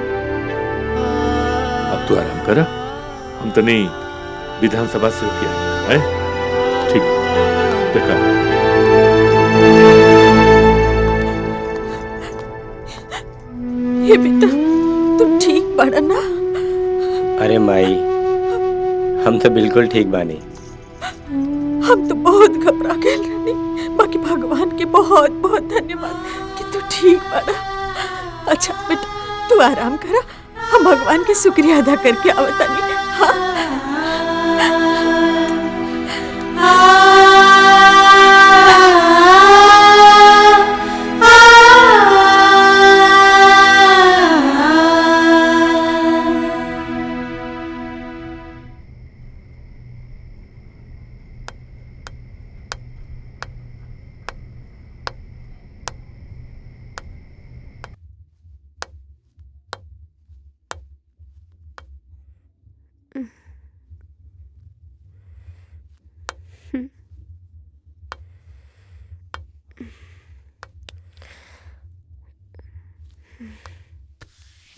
Speaker 14: अब तू आराम कर, हम तो नहीं विधानसभा से होके आए हैं, ठीक है? देखा
Speaker 22: हे बेटा, तुम ठीक पड़ा ना?
Speaker 6: अरे माई, हम तो बिल्कुल ठीक बानी।
Speaker 22: हम तो बहुत घबरा गए रानी, बाकी भगवान के बहुत बहुत धन्यवाद कि तू ठीक पड़ा। अच्छा बेटा तू आराम करा, हम भगवान के शुक्रिया अदा करके आवतानी।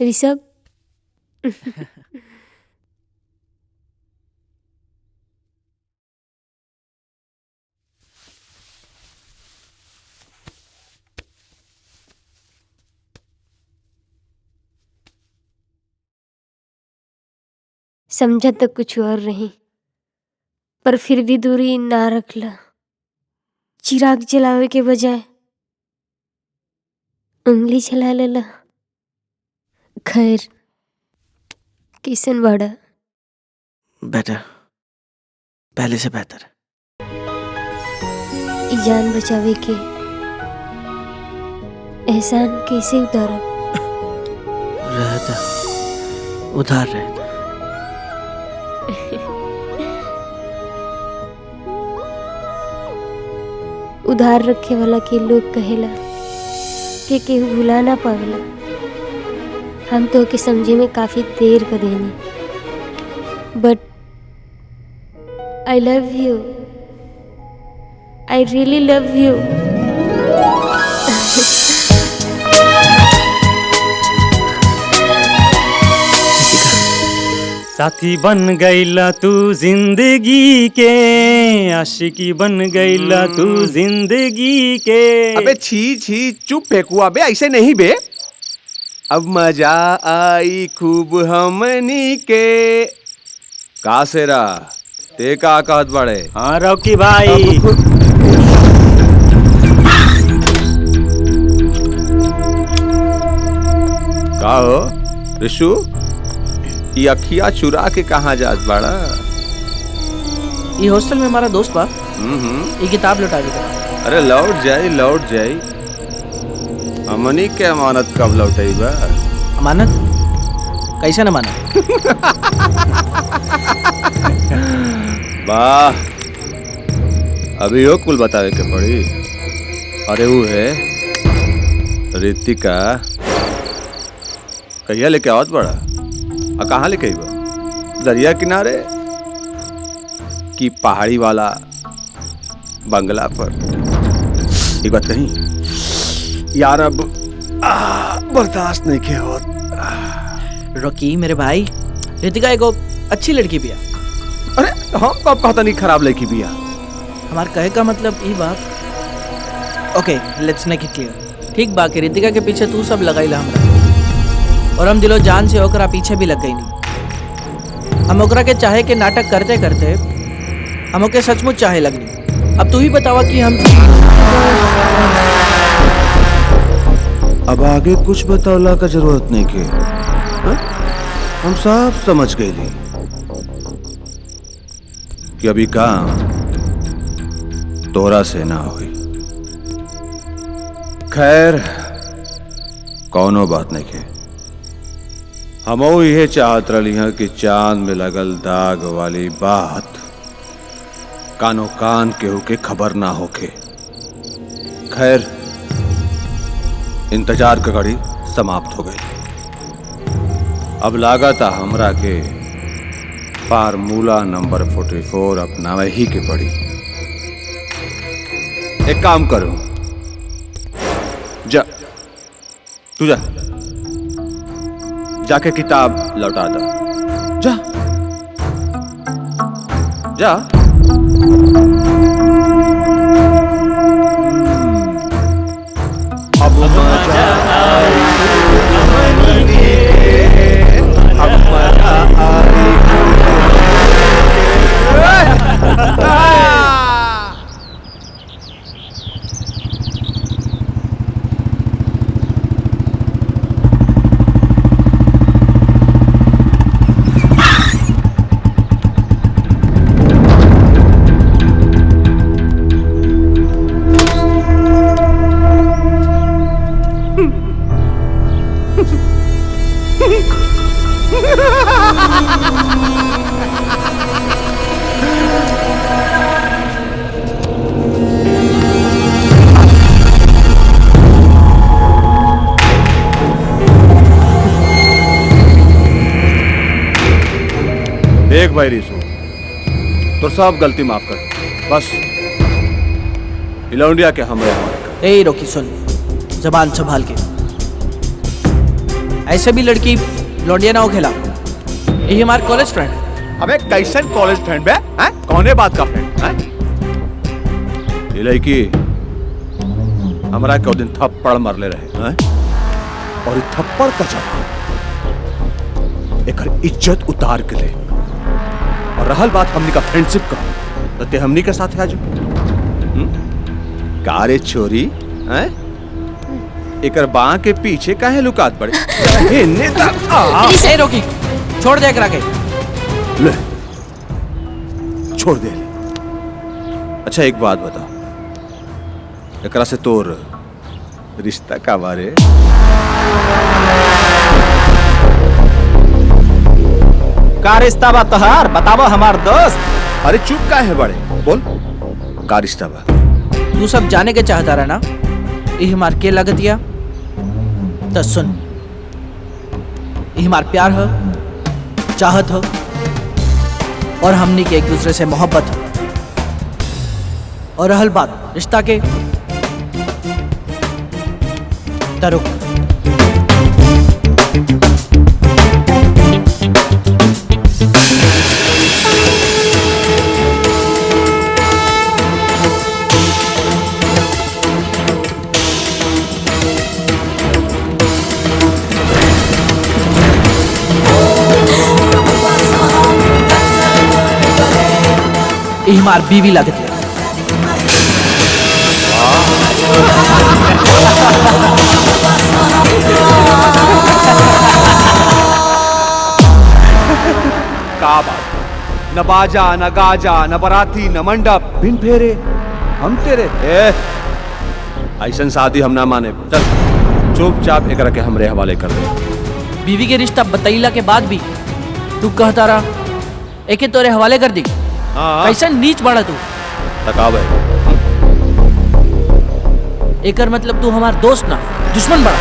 Speaker 4: ऋषभ समझा तो कुछ और रही, पर फिर भी दूरी ना रखला। चिराग जलावे के बजाय उंगली चला लेला। खैर किसन बड़ा
Speaker 3: बेटर, पहले से बेहतर।
Speaker 4: जान बचावे के एहसान कैसे उतारब?
Speaker 3: रहता उधार रहता।
Speaker 4: उधार रखे वाला के लोग कहेला कि केहू भुला ना पावेला। हम तो के समझे में काफी देर कर देनी, but I love you, I really love you.
Speaker 12: साथी बन गईला तू जिंदगी के, आशिकी बन गईला तू जिंदगी के।
Speaker 2: अबे छी छी चुप फेंकुआ बे, ऐसे नहीं बे। अब मजा आई खूब हमनी के। का सेरा ते का कहत बड़े?
Speaker 12: हाँ रॉकी भाई।
Speaker 2: का हो ऋषु, ये अखिया चुरा के कहाँ जात बाड़ा?
Speaker 3: ये हॉस्टल में हमारा दोस्त बा, ये किताब लौटा देगा।
Speaker 2: अरे लौट जाई लौट जाई। हमनी के अमानत कब लौटाई बा?
Speaker 3: अमानत कैसे न माना?
Speaker 2: वाह, अभी यो कुल बतावे के पड़ी। अरे वो है रितिका, कहिया लेके आवत बड़ा? आ कहाँ लेके आईबा? दरिया किनारे कि पहाड़ी वाला बंगला पर? एक बात कहीं यार, अब बर्दाश्त नहीं किया होत।
Speaker 3: रॉकी मेरे भाई, रितिका एक अच्छी लड़की भी है।
Speaker 2: अरे हम कब कहता नहीं खराब लड़की भी है।
Speaker 3: हमार कहे का मतलब ये बात। ओके लेट्स मेक इट क्लियर। ठीक बा कि रितिका के पीछे तू सब लगाईला हमरा, और हम दिलो जान से ओकरा पीछे भी लग गई नहीं। हम ओकरा के चाहे के नाटक करते करते हम ओके सचमुच चाहे लगनी। अब तू ही बतावा कि हम
Speaker 2: अब आगे कुछ बतावला का जरूरत नहीं के, हम सब समझ गए कि अभी काम तोरा से ना हुई। खैर कौनो बात नहीं के, हम यह चाहत रही हैं कि चांद में लगल दाग वाली बात कानो कान केहू के खबर ना होके। खैर इंतजार का घड़ी समाप्त हो गई। अब लागत हमरा के फार्मूला नंबर 44 अपनावे ही के पड़ी। एक काम करो, जा तू जा, जाके किताब लौटा दो। जा जा। अब मजा आई अब मजा आई। देख भाई रिसू, तो सब गलती माफ कर, बस इलौंडिया के हमरे हमारे।
Speaker 3: ए रोकी सुन, जबान संभाल के। ऐसे भी लड़की लौंडिया ना हो खेला, यही हमारे कॉलेज फ्रेंड है।
Speaker 2: अबे कैसन कॉलेज फ्रेंड बे? कौने बात का फ्रेंड है? ये लड़की हमरा के दिन थप्पड़ मारले रहे हैं? और ये थप्पड़ का जवाब एकर इज्जत उतार के ले। और रहल बात हमनी का फ्रेंडशिप का, तो ते हमनी के साथ आज कारे छोरी हैं? एकर बाँ के पीछे काहे लुकात पड़े? हे नेता
Speaker 3: ए रोकी, छोड़ दे एकरा के।
Speaker 2: ले छोड़ दे। अच्छा एक बात बता, एकरा से तोर रिश्ता का बारे?
Speaker 19: का रिश्ता बा तोहार? बताबो हमार दोस्त।
Speaker 2: अरे चुप का है बड़े, बोल का रिश्ता बा?
Speaker 3: तू सब जाने के चाहता रहा ना, ये हमार के लगतिया? तो सुन, ये हमार प्यार है, चाहत हो, और हमनी के एक दूसरे से मोहब्बत हो। और रहल बात रिश्ता के, तरुक ये हमार बीवी लागत है।
Speaker 2: का बात, न बाजा न गाजा न बराती न मंडप, बिन फेरे हम तेरे। ऐसन शादी हम ना माने। चल चुपचाप एकरा के हमरे हवाले कर दे।
Speaker 3: बीवी के रिश्ता बतैला के बाद भी तू कहता रहा एके तोरे हवाले कर दी। कैसा नीच बड़ा तू।
Speaker 2: तकाब है
Speaker 3: एकर मतलब तू हमार दोस्त ना दुश्मन बड़ा।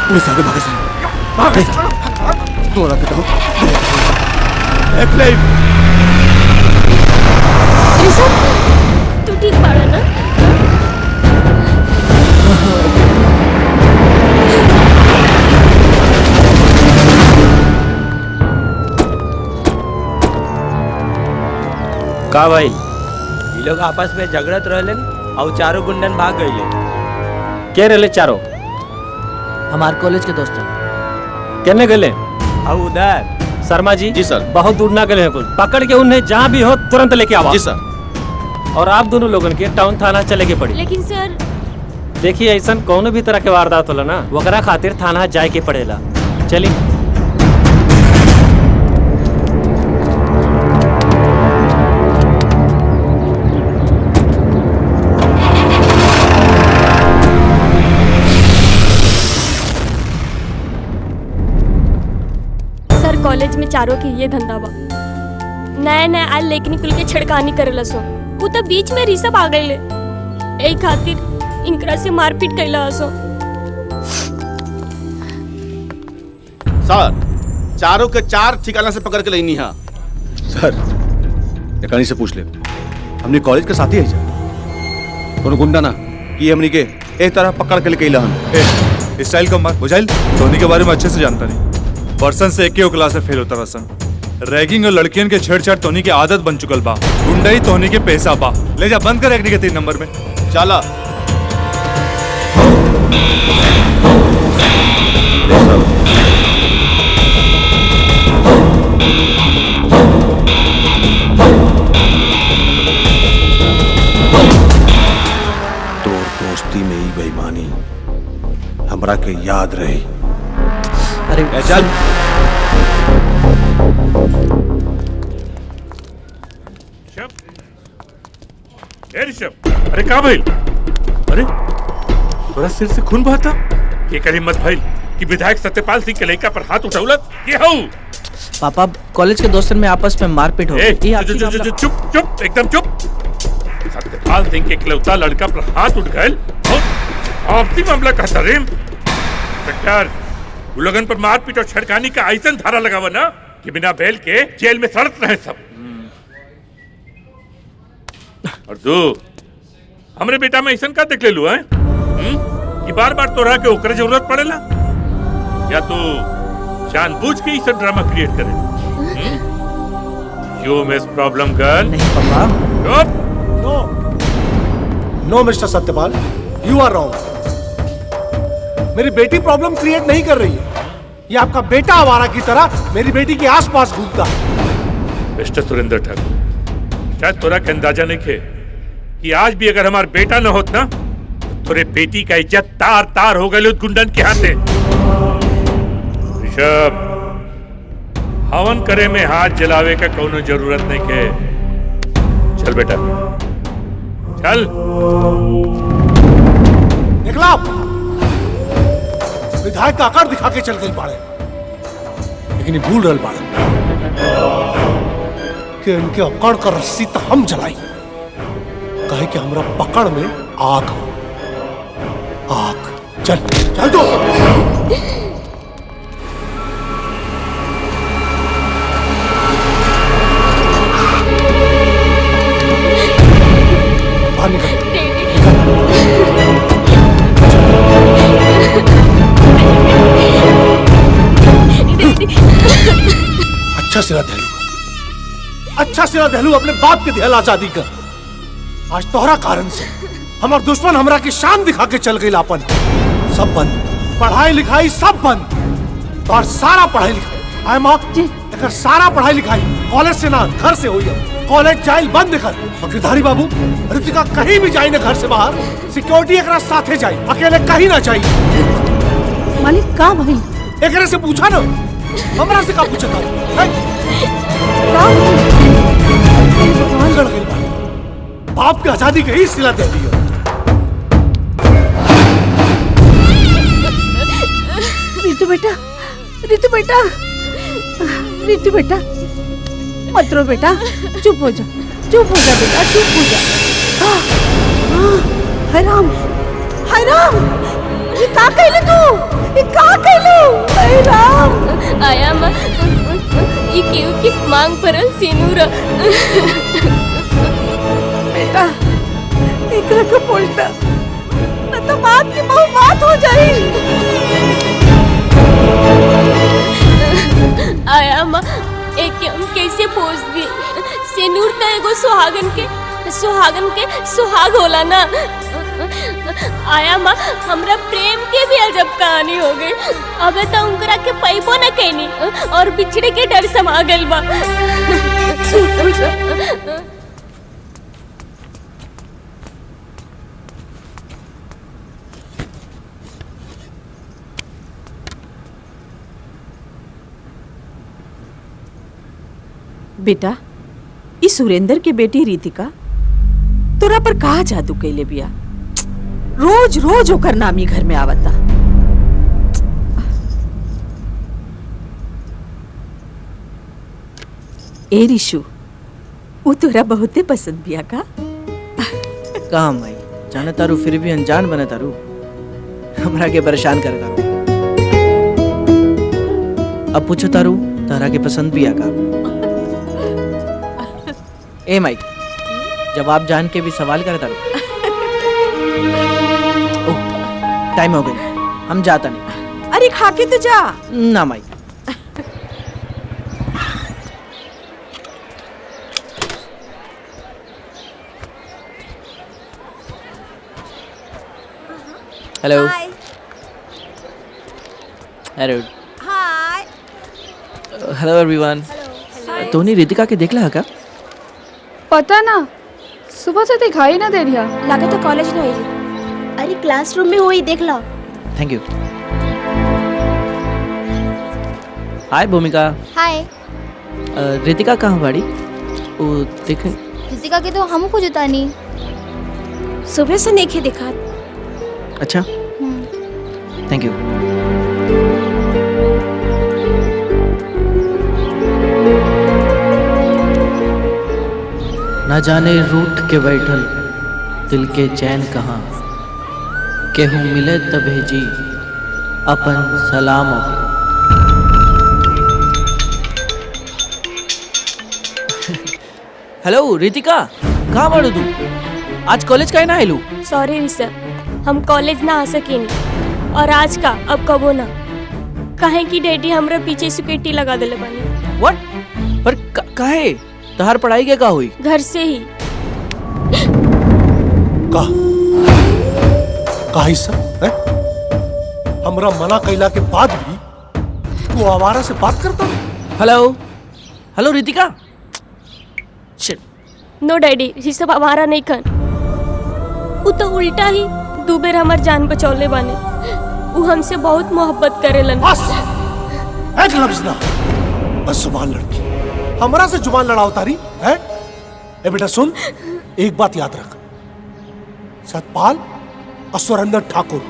Speaker 2: पुलिस आगे भागे सन, भागे तोरा के तो
Speaker 4: तू ठीक बाड़ा ना?
Speaker 6: का भाई ये लोग आपस में झगड़त रहलन और चारों गुंडन भाग गए।
Speaker 12: क्या रहले चारों?
Speaker 3: हमार कॉलेज के दोस्त
Speaker 12: कहने गए
Speaker 6: और उधर
Speaker 12: शर्मा जी।
Speaker 2: जी सर।
Speaker 12: बहुत दूर ना गए हैं कुछ, पकड़ के उन्हें जहाँ भी हो तुरंत लेके आओ।
Speaker 2: जी सर।
Speaker 12: और आप दोनों लोगों के टाउन थाना चले के पड़ी।
Speaker 4: लेकिन सर
Speaker 12: देखिए ऐसा कोनो भी तरह के वारदात होला ना वकरा खातिर थाना जाए के पड़ेला। चली
Speaker 4: कॉलेज में चारों के ये धंधा बा। नया नया आयल लेकिन कुल के छड़कानी करेला सो। वो तो बीच में ऋषभ आ गए ले खातिर इनकरा से मारपीट कैला सो।
Speaker 2: सर चारों के चार ठिकाना से पकड़ के लेनी है। सर एकनी से पूछ ले, हमने कॉलेज के साथी है जा कोनो गुंडा ना कि हमनी के एक तरह पकड़ के लेके लहन।
Speaker 17: स्टाइल का मत बुझाइल, धोनी के बारे में अच्छे से जानता नहीं। पर्सन से एक ही क्लास से फेल होता रसन। रैगिंग और लड़कियन के छेड़छाड़ तोनी के आदत बन चुकल बा। गुंडाई तोनी के पैसा बा। ले जा बंद कर एकनी के 3 नंबर में।
Speaker 2: चला तो दोस्ती में ही बेईमानी हमरा के याद रही।
Speaker 3: अरे
Speaker 2: चल
Speaker 14: ऋषभ, अरे का भाई? अरे थोड़ा सिर से खून बहता। ये करी मत भाई कि विधायक सत्यपाल सिंह के लड़का पर हाथ उठाउलत। ये हो
Speaker 3: पापा कॉलेज के दोस्तन में आपस में मारपीट हो गई।
Speaker 14: चुप चुप एकदम चुप। सत्यपाल सिंह के इकलौता लड़का पर हाथ उठ गए और आपसी मामला कहता रे इंस्पेक्टर लोगन पर मारपीट और छड़कानी का ऐसा धारा लगावा ना कि बिना बेल के जेल में सड़क रहे सब। और तू हमरे बेटा में ऐसा का देख ले लू है कि बार बार तोरा के ओकरे जरूरत पड़ेला या तू जानबूझ के इस ड्रामा क्रिएट करे? You miss problem girl.
Speaker 3: नहीं पापा।
Speaker 16: No no mister Satyapal, you are wrong. मेरी बेटी प्रॉब्लम क्रिएट नहीं कर रही है। ये आपका बेटा आवारा की तरह मेरी बेटी के आसपास घूमता है।
Speaker 14: मिस्टर सुरेंद्र ठाकुर, शायद तोरा के अंदाजा नहीं खे कि आज भी अगर हमारा बेटा न होत ना तोरे बेटी का इज्जत तार तार हो गई गुंडन के हाथे। ऋषभ, हवन करे में हाथ जलावे का कोनो जरूरत नहीं के। चल बेटा चल।
Speaker 16: निकला विधायक का आकार दिखा के चल गई बाड़े, लेकिन ये भूल रहे बाड़े कि इनके अकड़ का रस्सी तो हम जलाई कहे कि हमरा पकड़ में आग हो। आग चल चल तो बाहर निकल। अच्छा सिरा दहलू, अच्छा सिरा दहलू अपने बाप के दिहल आजादी का। आज तोहरा कारण से हमार दुश्मन हमरा की शान दिखा के चल गई लापन। सब बंद, पढ़ाई लिखाई सब बंद। और सारा पढ़ाई लिखाई आए माँ अगर सारा पढ़ाई लिखाई कॉलेज से ना घर से हुई है। कॉलेज जाइल बंद कर। गिरधारी बाबू ऋतिका कहीं भी जाए ना घर से बाहर, सिक्योरिटी एक साथे जाए, अकेले कहीं ना जाए।
Speaker 22: मालिक कहाँ भाई?
Speaker 16: एक से पूछा ना, हमरा से का पूछा था? बाप की आजादी के ही सिला दे दिया।
Speaker 22: रितु बेटा, रितु बेटा, रितु बेटा, मत रो बेटा, चुप हो जा, चुप हो जा बेटा, चुप हो जा। हाय राम, हाय राम, ये का कहले तू? ये का कहले? हाय राम।
Speaker 4: आया माँ, ये केहू की मांग परल सिनूर।
Speaker 22: बेटा, एकरा को बोलता, न तो बात की बहु बात हो जाई।
Speaker 4: आया माँ, एक हम कैसे पोस दी? सिनूर तो एगो सुहागन के सुहाग होला ना। आया माँ, हमरा प्रेम के भी अजब कहानी हो गई। अब तो उनकरा के पैबो न कहनी और बिछड़े के डर समा गइल बा।
Speaker 22: बेटा, इस सुरेंद्र के बेटी रितिका तोरा पर कहा जादू कैले बिया? रोज रोज ओकर नामी घर में आवता। ए रिशु, वो तोरा बहुते पसंद बिया का?
Speaker 3: कहाँ माई, जाने तारू फिर भी अनजान बने तारू, हमरा के परेशान करे तारू। अब पूछो तारू तारा के पसंद बिया का? ए माई, जवाब जान के भी सवाल करे तारू। टाइम हो गई, हम जाता नहीं।
Speaker 22: अरे खा के तो जा
Speaker 3: ना माई। Hello hello
Speaker 22: hi
Speaker 3: hello everyone. तूने रितिका के देखला है का?
Speaker 23: पता ना, सुबह से दिखाई ना दे रहा।
Speaker 5: लगा तो कॉलेज में आई। अरे क्लासरूम में हुई, देख लो।
Speaker 3: Thank you. हाय भूमिका।
Speaker 1: हाय।
Speaker 3: रितिका कहाँ बाड़ी? वो देखे
Speaker 1: रितिका के तो हम कुछ होता नहीं।
Speaker 5: सुबह से नहीं दिखा।
Speaker 3: अच्छा, थैंक यू। न जाने रूठ के बैठल दिल के चैन कहाँ, केहू मिले त भेजी अपन सलाम के। हेलो रितिका, कहाँ बाड़ू तू? आज कॉलेज काहे ना आइलू?
Speaker 4: सॉरी ऋषभ, हम कॉलेज ना आ सकेनी और आज का अब कबो ना, काहे कि डैडी हमरा पीछे सिक्योरिटी लगा देले बानी।
Speaker 3: व्हाट? पर काहे? तहार पढ़ाई के का हुई?
Speaker 4: घर से ही।
Speaker 16: काहे सब है? हमरा मना कैला के बाद भी तू आवारा से बात करता?
Speaker 3: Hello hello Ritika. शिट।
Speaker 4: नो डैडी, ऋषभ हमारा नहीं खन। वो तो उल्टा ही दो बेर हमार जान बचौले बाने। वो हमसे बहुत मोहब्बत करेलन।
Speaker 16: बस एक लफ्ज ना, बस जुबान लड़की हमरा से जुबान लड़ाओ तारी है? ए बेटा सुन, एक बात याद रख, सतपाल और सुरेंद्र ठाकुर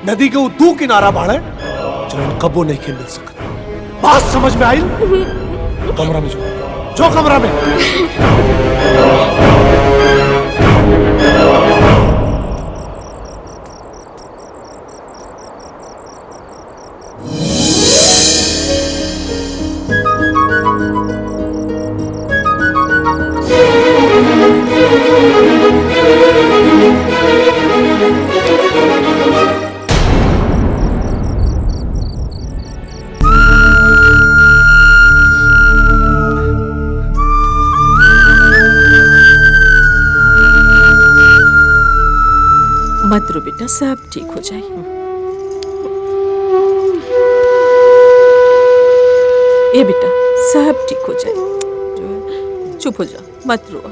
Speaker 16: नदी के वो दो किनारा बाड़े जन कबो नहीं के मिल सकता। बात समझ में आई? कमरा में जो कमरा में।
Speaker 22: मत रो बेटा, सब ठीक हो जाए। ए बेटा, सब ठीक हो जाए, चुप हो जा, मत रो।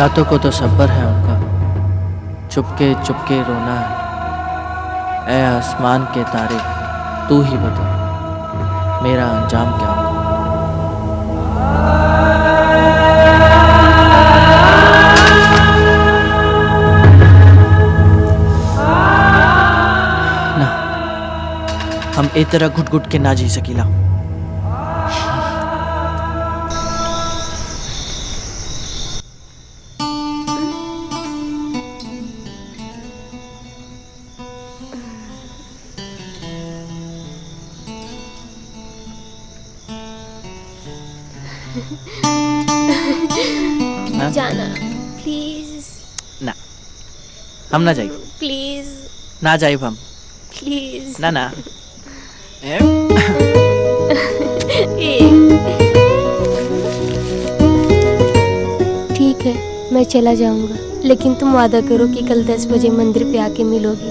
Speaker 3: रातों को तो सब्र है उनका, चुपके चुपके रोना है। ऐ आसमान के तारे, तू ही बता मेरा अंजाम क्या होगा। ना, हम ए तरह घुट घुट के ना जी सकीला।
Speaker 4: जाना प्लीज।
Speaker 3: ना, हम ना जाए।
Speaker 4: प्लीज
Speaker 3: ना जाए हम।
Speaker 4: प्लीज
Speaker 3: ना ना।
Speaker 4: ठीक है, मैं चला जाऊंगा, लेकिन तुम वादा करो कि कल 10 बजे मंदिर पे आके मिलोगी।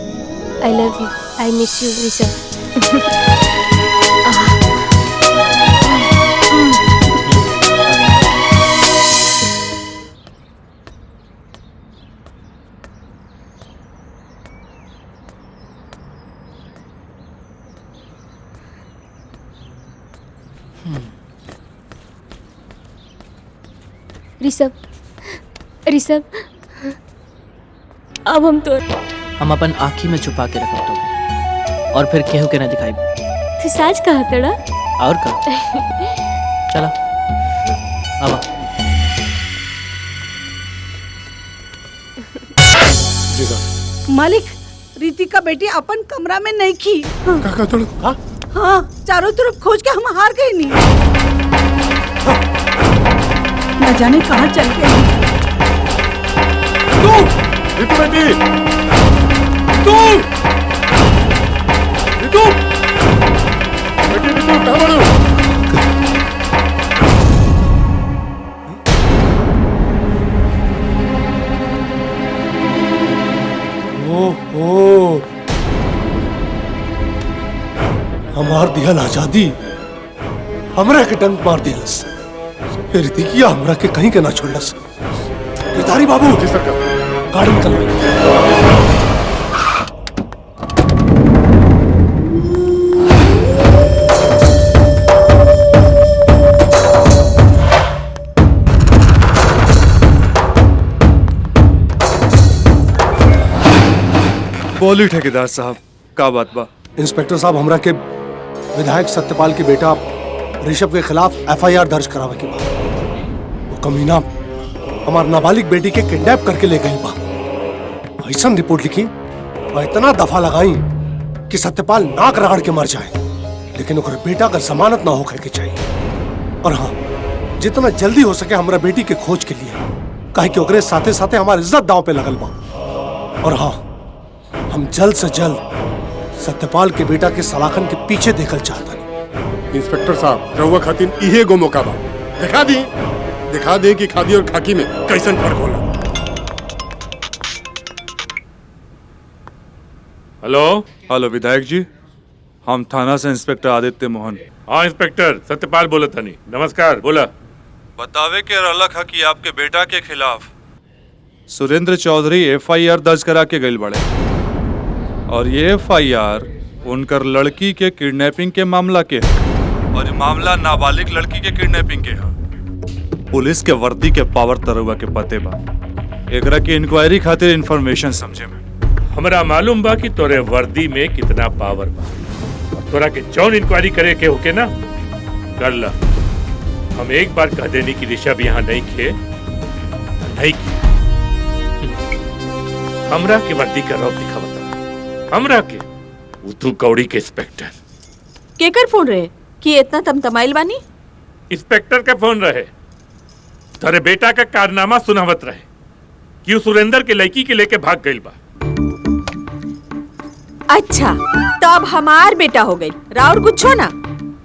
Speaker 4: I love you, I miss you Rishabh. Rishabh, Rishabh, अब
Speaker 3: हम अपन आँखी में छुपा के रखब तो, और फिर केहू के ना दिखाई।
Speaker 4: तू साज कहा तड़ा?
Speaker 3: और का? चला अब
Speaker 18: मालिक, रितिका बेटी अपन कमरा में नहीं की। हाँ, चारों तरफ खोज के हम हार गए नहीं। न जाने कहाँ चल गए।
Speaker 16: ओहो, हमार दिहल आजादी हमरा के डंक मार दिलस। रितिकिया हमरा के कहीं के ना छोड़लस। गिरधारी बाबू, जी सरकार, गाड़ी निकलवाई।
Speaker 17: बोली ठेकेदार साहब, का बात बा?
Speaker 16: इंस्पेक्टर साहब, हमरा के विधायक सत्यपाल के बेटा ऋषभ के खिलाफ FIR दर्ज करावे के बा। वो कमीना हमार नाबालिग बेटी के किडनैप करके ले गई बा। ऐसा रिपोर्ट लिखी और इतना दफा लगाई कि सत्यपाल नाक रगड़ के मर जाए, लेकिन ओकर बेटा का जमानत ना होकर के चाहिए। और हाँ, जितना जल्दी हो सके हमरा बेटी के खोज के लिए, काहे कि ओकरे साथे साथे हमारी इज्जत दांव पे लगल बा। और हाँ, हम जल्द से जल्द सत्यपाल के बेटा के सलाखन के पीछे देखल चाहता।
Speaker 15: इंस्पेक्टर साहब, रहुआ खातिर इहे गो मौका बा। दिखा दी कि खादी और खाकी में कैसन फर्क होला।
Speaker 17: हेलो विधायक जी, हम थाना से इंस्पेक्टर आदित्य मोहन।
Speaker 14: हाँ इंस्पेक्टर सत्यपाल बोला था। नहीं नमस्कार, बोला।
Speaker 17: बतावे के रलक है कि आपके बेटा के खिलाफ सुरेंद्र चौधरी FIR दर्ज करा के गई बड़े, और ये FIR उनकर लड़की के किडनैपिंग के मामला के है, और ये मामला नाबालिग लड़की के किडनैपिंग के है। पुलिस के वर्दी के पावर तरुआ के पते बा, एकरा की इंक्वायरी खातिर इंफॉर्मेशन समझे में।
Speaker 14: हमरा मालूम बा कि तोरे वर्दी में कितना पावर बा, और तोरा के जौन इंक्वायरी करे के होके ना कर ला। हम एक बार कह देनी कि ऋषभ यहाँ नहीं खे, नहीं खे। हमरा के वर्दी का रौब दिखा बता, हमरा के उतू कौड़ी के इंस्पेक्टर।
Speaker 22: केकर फोन रहे कि इतना तमतमाइल बानी?
Speaker 14: इंस्पेक्टर का फोन रहे, तेरे बेटा का कारनामा सुनावत रहे कि वो सुरेंद्र के लड़की के लेके भाग गई बा।
Speaker 22: अच्छा, तो अब हमार बेटा हो गई, राउर कुछ हो ना।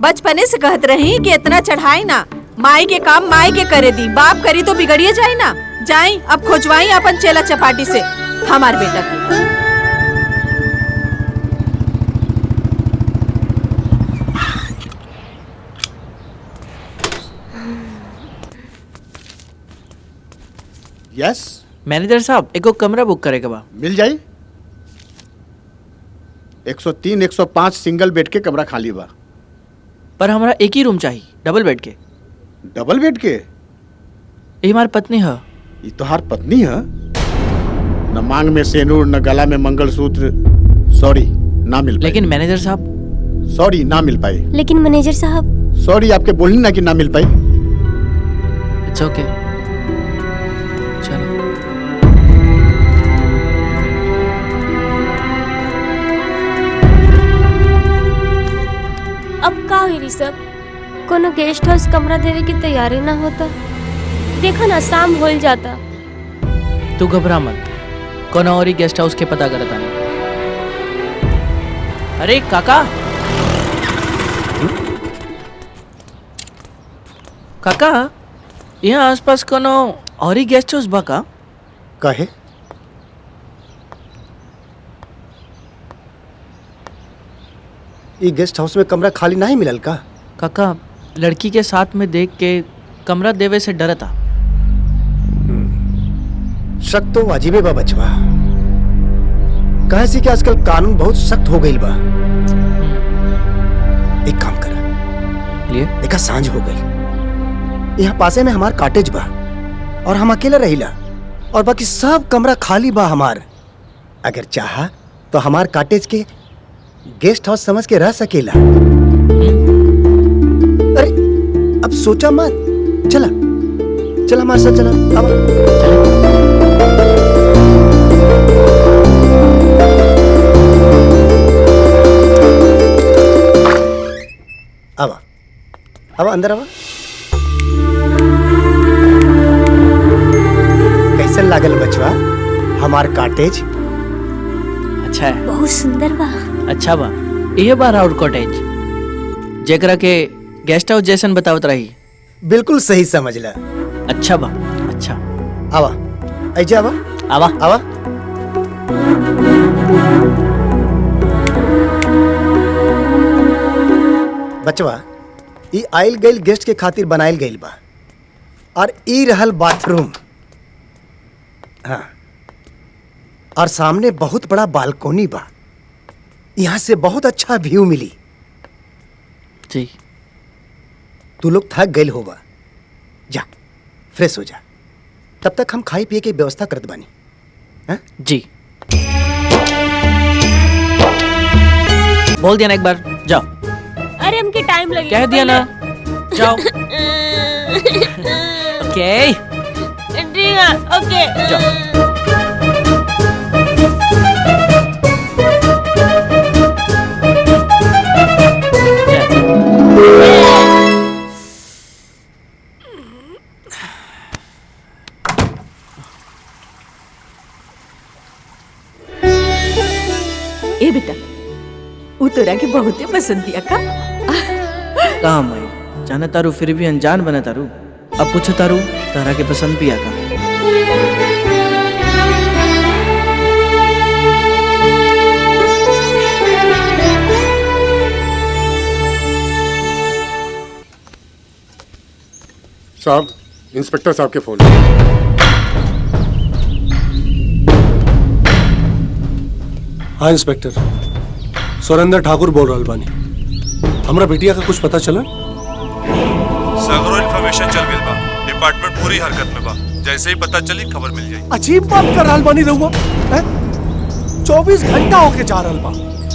Speaker 22: बचपने से कहत रही कि इतना चढ़ाई ना, माई के काम माई के करे दी, बाप करी तो बिगड़िए जाए ना। जाई अब खोजवाई अपन चेला चपाटी से हमार बेटा की।
Speaker 9: यस
Speaker 3: मैनेजर साहब, एको कमरा बुक करे के बा।
Speaker 9: मिल जाई। 103 105 सिंगल बेड के कमरा खाली बा।
Speaker 3: पर हमारा एक ही रूम चाहिए, डबल बेड के।
Speaker 9: डबल बेड के?
Speaker 3: ये हमारी पत्नी है।
Speaker 9: ये तोहार पत्नी है? न मांग में सेनूर, न गला में मंगलसूत्र। सॉरी, ना मिल पाई।
Speaker 3: लेकिन मैनेजर साहब,
Speaker 9: सॉरी, ना मिल पाई।
Speaker 4: लेकिन मैनेजर साहब,
Speaker 9: सॉरी, आपके बोलनी ना कि ना मिल पाई।
Speaker 3: इट्स ओके, चलो।
Speaker 4: अब का हुई ऋषभ? कोनो गेस्ट हाउस कमरा देवे की तैयारी ना होता? देखा ना, शाम हो जाता।
Speaker 3: तू घबरा मत, कोनो और ही गेस्ट हाउस के पता करता नहीं। अरे काका, काका, यहाँ आसपास कोनो और ही गेस्ट हाउस बा का?
Speaker 9: कहे ये गेस्ट हाउस में कमरा खाली नहीं मिलल का?
Speaker 3: काका, लड़की के साथ में देख के कमरा देवे से डरता।
Speaker 9: शक तो वाजिबे बा बचवा, कहे से कि आजकल कानून बहुत सख्त हो गई बा। एक काम कर,
Speaker 3: लिए
Speaker 9: देखा सांझ हो गई, यहाँ पासे में हमार कॉटेज बा और हम अकेला रहिला, और बाकी सब कमरा खाली बा हमार। अगर चाहा तो हमार कॉटेज के गेस्ट हाउस समझ के रह सकेला। अरे अब सोचा मत, चला चला हमारे साथ, चला अब अब अंदर आवा। कैसन लागल बचवा हमार कॉटेज?
Speaker 3: अच्छा है,
Speaker 4: बहुत सुंदर बा।
Speaker 3: अच्छा बा। ये बार आउट कॉटेज जेकरा के गेस्ट हाउस जैसन बतावत रही।
Speaker 9: बिल्कुल सही समझला।
Speaker 3: अच्छा बा, अच्छा।
Speaker 9: आवा, ऐजा आवा,
Speaker 3: आवा,
Speaker 9: आवा। बचवा, ई आइल गइल गेस्ट के खातिर बनाइल गइल बा, और ई रहल बाथरूम। हाँ, और सामने बहुत बड़ा बालकोनी बा, यहाँ से बहुत अच्छा व्यू मिली।
Speaker 3: जी।
Speaker 9: तू लोग थक गइल होगा, जा फ्रेश हो जा, तब तक हम खाई पिए की व्यवस्था करत बानी। हाँ?
Speaker 3: जी। बोल दिया ना एक बार, जाओ।
Speaker 4: अरे हमके टाइम लगेगा।
Speaker 3: कह दिया ना, जाओ। ओके
Speaker 4: ठीक है, ओके
Speaker 3: जाओ।
Speaker 22: ए बेटा, वो तोरा के बहुते पसंद दिया का?
Speaker 3: कहाँ माई, जाने तारू फिर भी अनजान बने तारू। अब पूछो तारू तारा के पसंद भी आका।
Speaker 15: साहब, इंस्पेक्टर साहब के फोन।
Speaker 16: हाँ इंस्पेक्टर, सुरेंद्र ठाकुर बोल रहा बानी। हमरा बेटिया का कुछ पता चला?
Speaker 17: सगरो इन्फॉर्मेशन चल गई बा, डिपार्टमेंट पूरी हरकत में बा। जैसे ही पता चली खबर मिल जाएगी।
Speaker 16: अजीब बात कर रहा बानी रहुआ, 24 घंटा होके जा रहा बा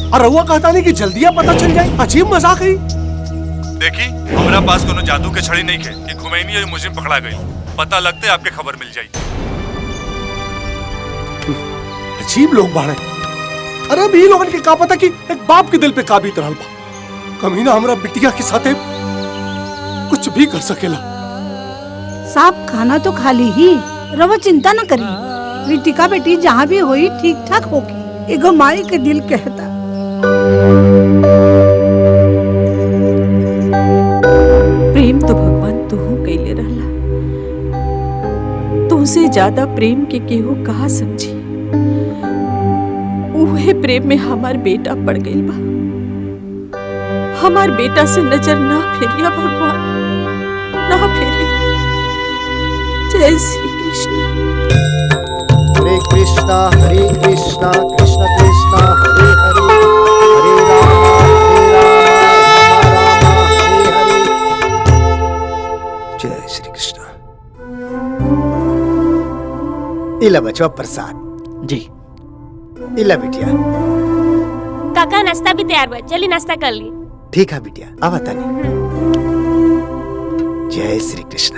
Speaker 16: और रहुआ कहता नहीं कि जल्दिया पता चल जाए। अजीब मजाक है।
Speaker 17: देखी, हमारा पास कोनो जादू के छड़ी नहीं है कि खुमैनी और मुजरिम पकड़ा गई। पता लगते आपके खबर मिल जाएगी।
Speaker 16: अजीब लोग बाड़े। अरे अब ये लोगन के का पता कि एक बाप के दिल पे का बीत रहल बा। कमीना हमरा बिटिया के साथे कुछ भी कर सकेला।
Speaker 18: साहब खाना तो खा ली ही, रवा चिंता न करी। रितिका बेटी जहाँ भी होई ठीक ठाक होगी, एगो माई के दिल कहता।
Speaker 22: प्रेम तो भगवान तुहू कैले रहला, तुमसे ज्यादा प्रेम के केहू कहा समझी। उहे प्रेम में हमार बेटा पड़ गई बा। हमार बेटा से नजर ना फेरिया भगवान, ना फेरिया। जय श्री कृष्ण।
Speaker 9: हरे कृष्णा कृष्ण कृष्णा हरे हरे, हरे राम हरे हरे। जय श्री कृष्ण। इला बचवा प्रसाद
Speaker 3: जी।
Speaker 9: इला बिटिया।
Speaker 4: काका नाश्ता भी तैयार बा, चली नाश्ता कर ली।
Speaker 9: ठीक है बिटिया, अब आता नहीं। जय श्री कृष्ण।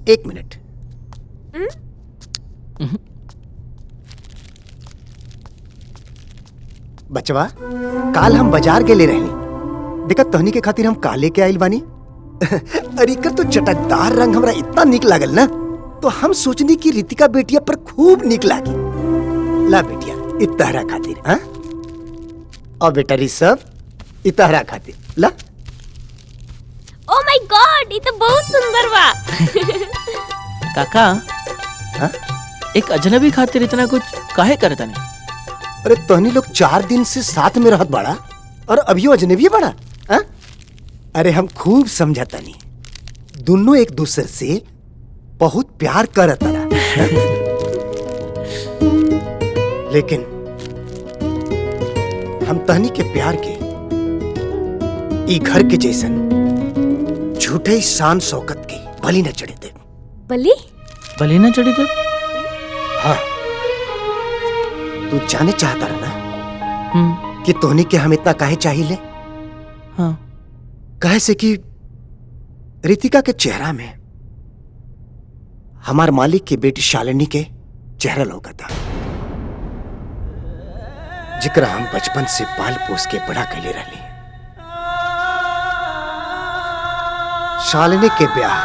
Speaker 9: एक मिनट। बचवा, काल हम बाजार के ले रहनी, देखा तहनी के खातिर हम काले के आइल बानी। अरे कर तो चटकदार रंग हमरा इतना निक लागल ना, तो हम सोचनी कि रितिका बेटिया पर खूब निक लागी। ला बेटिया, इतहरा खातिर। हाँ, और बेटा ऋषभ, इतहरा खातिर ला।
Speaker 4: ओ माय गॉड, ये तो बहुत सुंदर बा।
Speaker 3: काका,
Speaker 9: हाँ?
Speaker 3: एक अजनबी खातिर इतना कुछ काहे करता नहीं?
Speaker 9: अरे तहनी लोग 4 दिन से साथ में रहत बड़ा और अभियो अजनबी बड़ा। हाँ? अरे हम खूब समझता नहीं, दोनों एक दूसरे से बहुत प्यार करत रहा। लेकिन हम तहनी के प्यार के ई घर के जैसन झूठे शान शौकत के बलि न चढ़े दे।
Speaker 4: बलि?
Speaker 3: बलि न चढ़े दे?
Speaker 9: हाँ, तू जाने चाहता रहा ना कि तोहनी के हम इतना काहे चाहिए?
Speaker 3: हाँ।
Speaker 9: कहे से कि रितिका के चेहरा में हमार मालिक की बेटी शालिनी के चेहरा लौका था, जिकरा हम बचपन से पाल पोस के बड़ा कैले रहली। शालिनी के ब्याह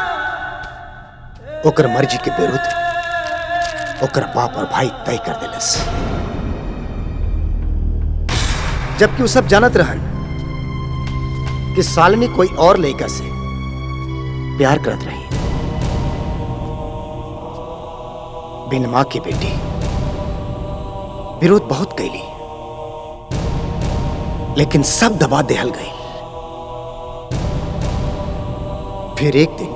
Speaker 9: ओकर मर्जी के विरुद्ध ओकर बाप और भाई तय कर दिलस, जबकि वो सब जानत रहन कि शालिनी कोई और लड़का से प्यार करत रही। बिन मां की बेटी विरोध बहुत कैली, लेकिन सब दबा देहल गई। फिर एक दिन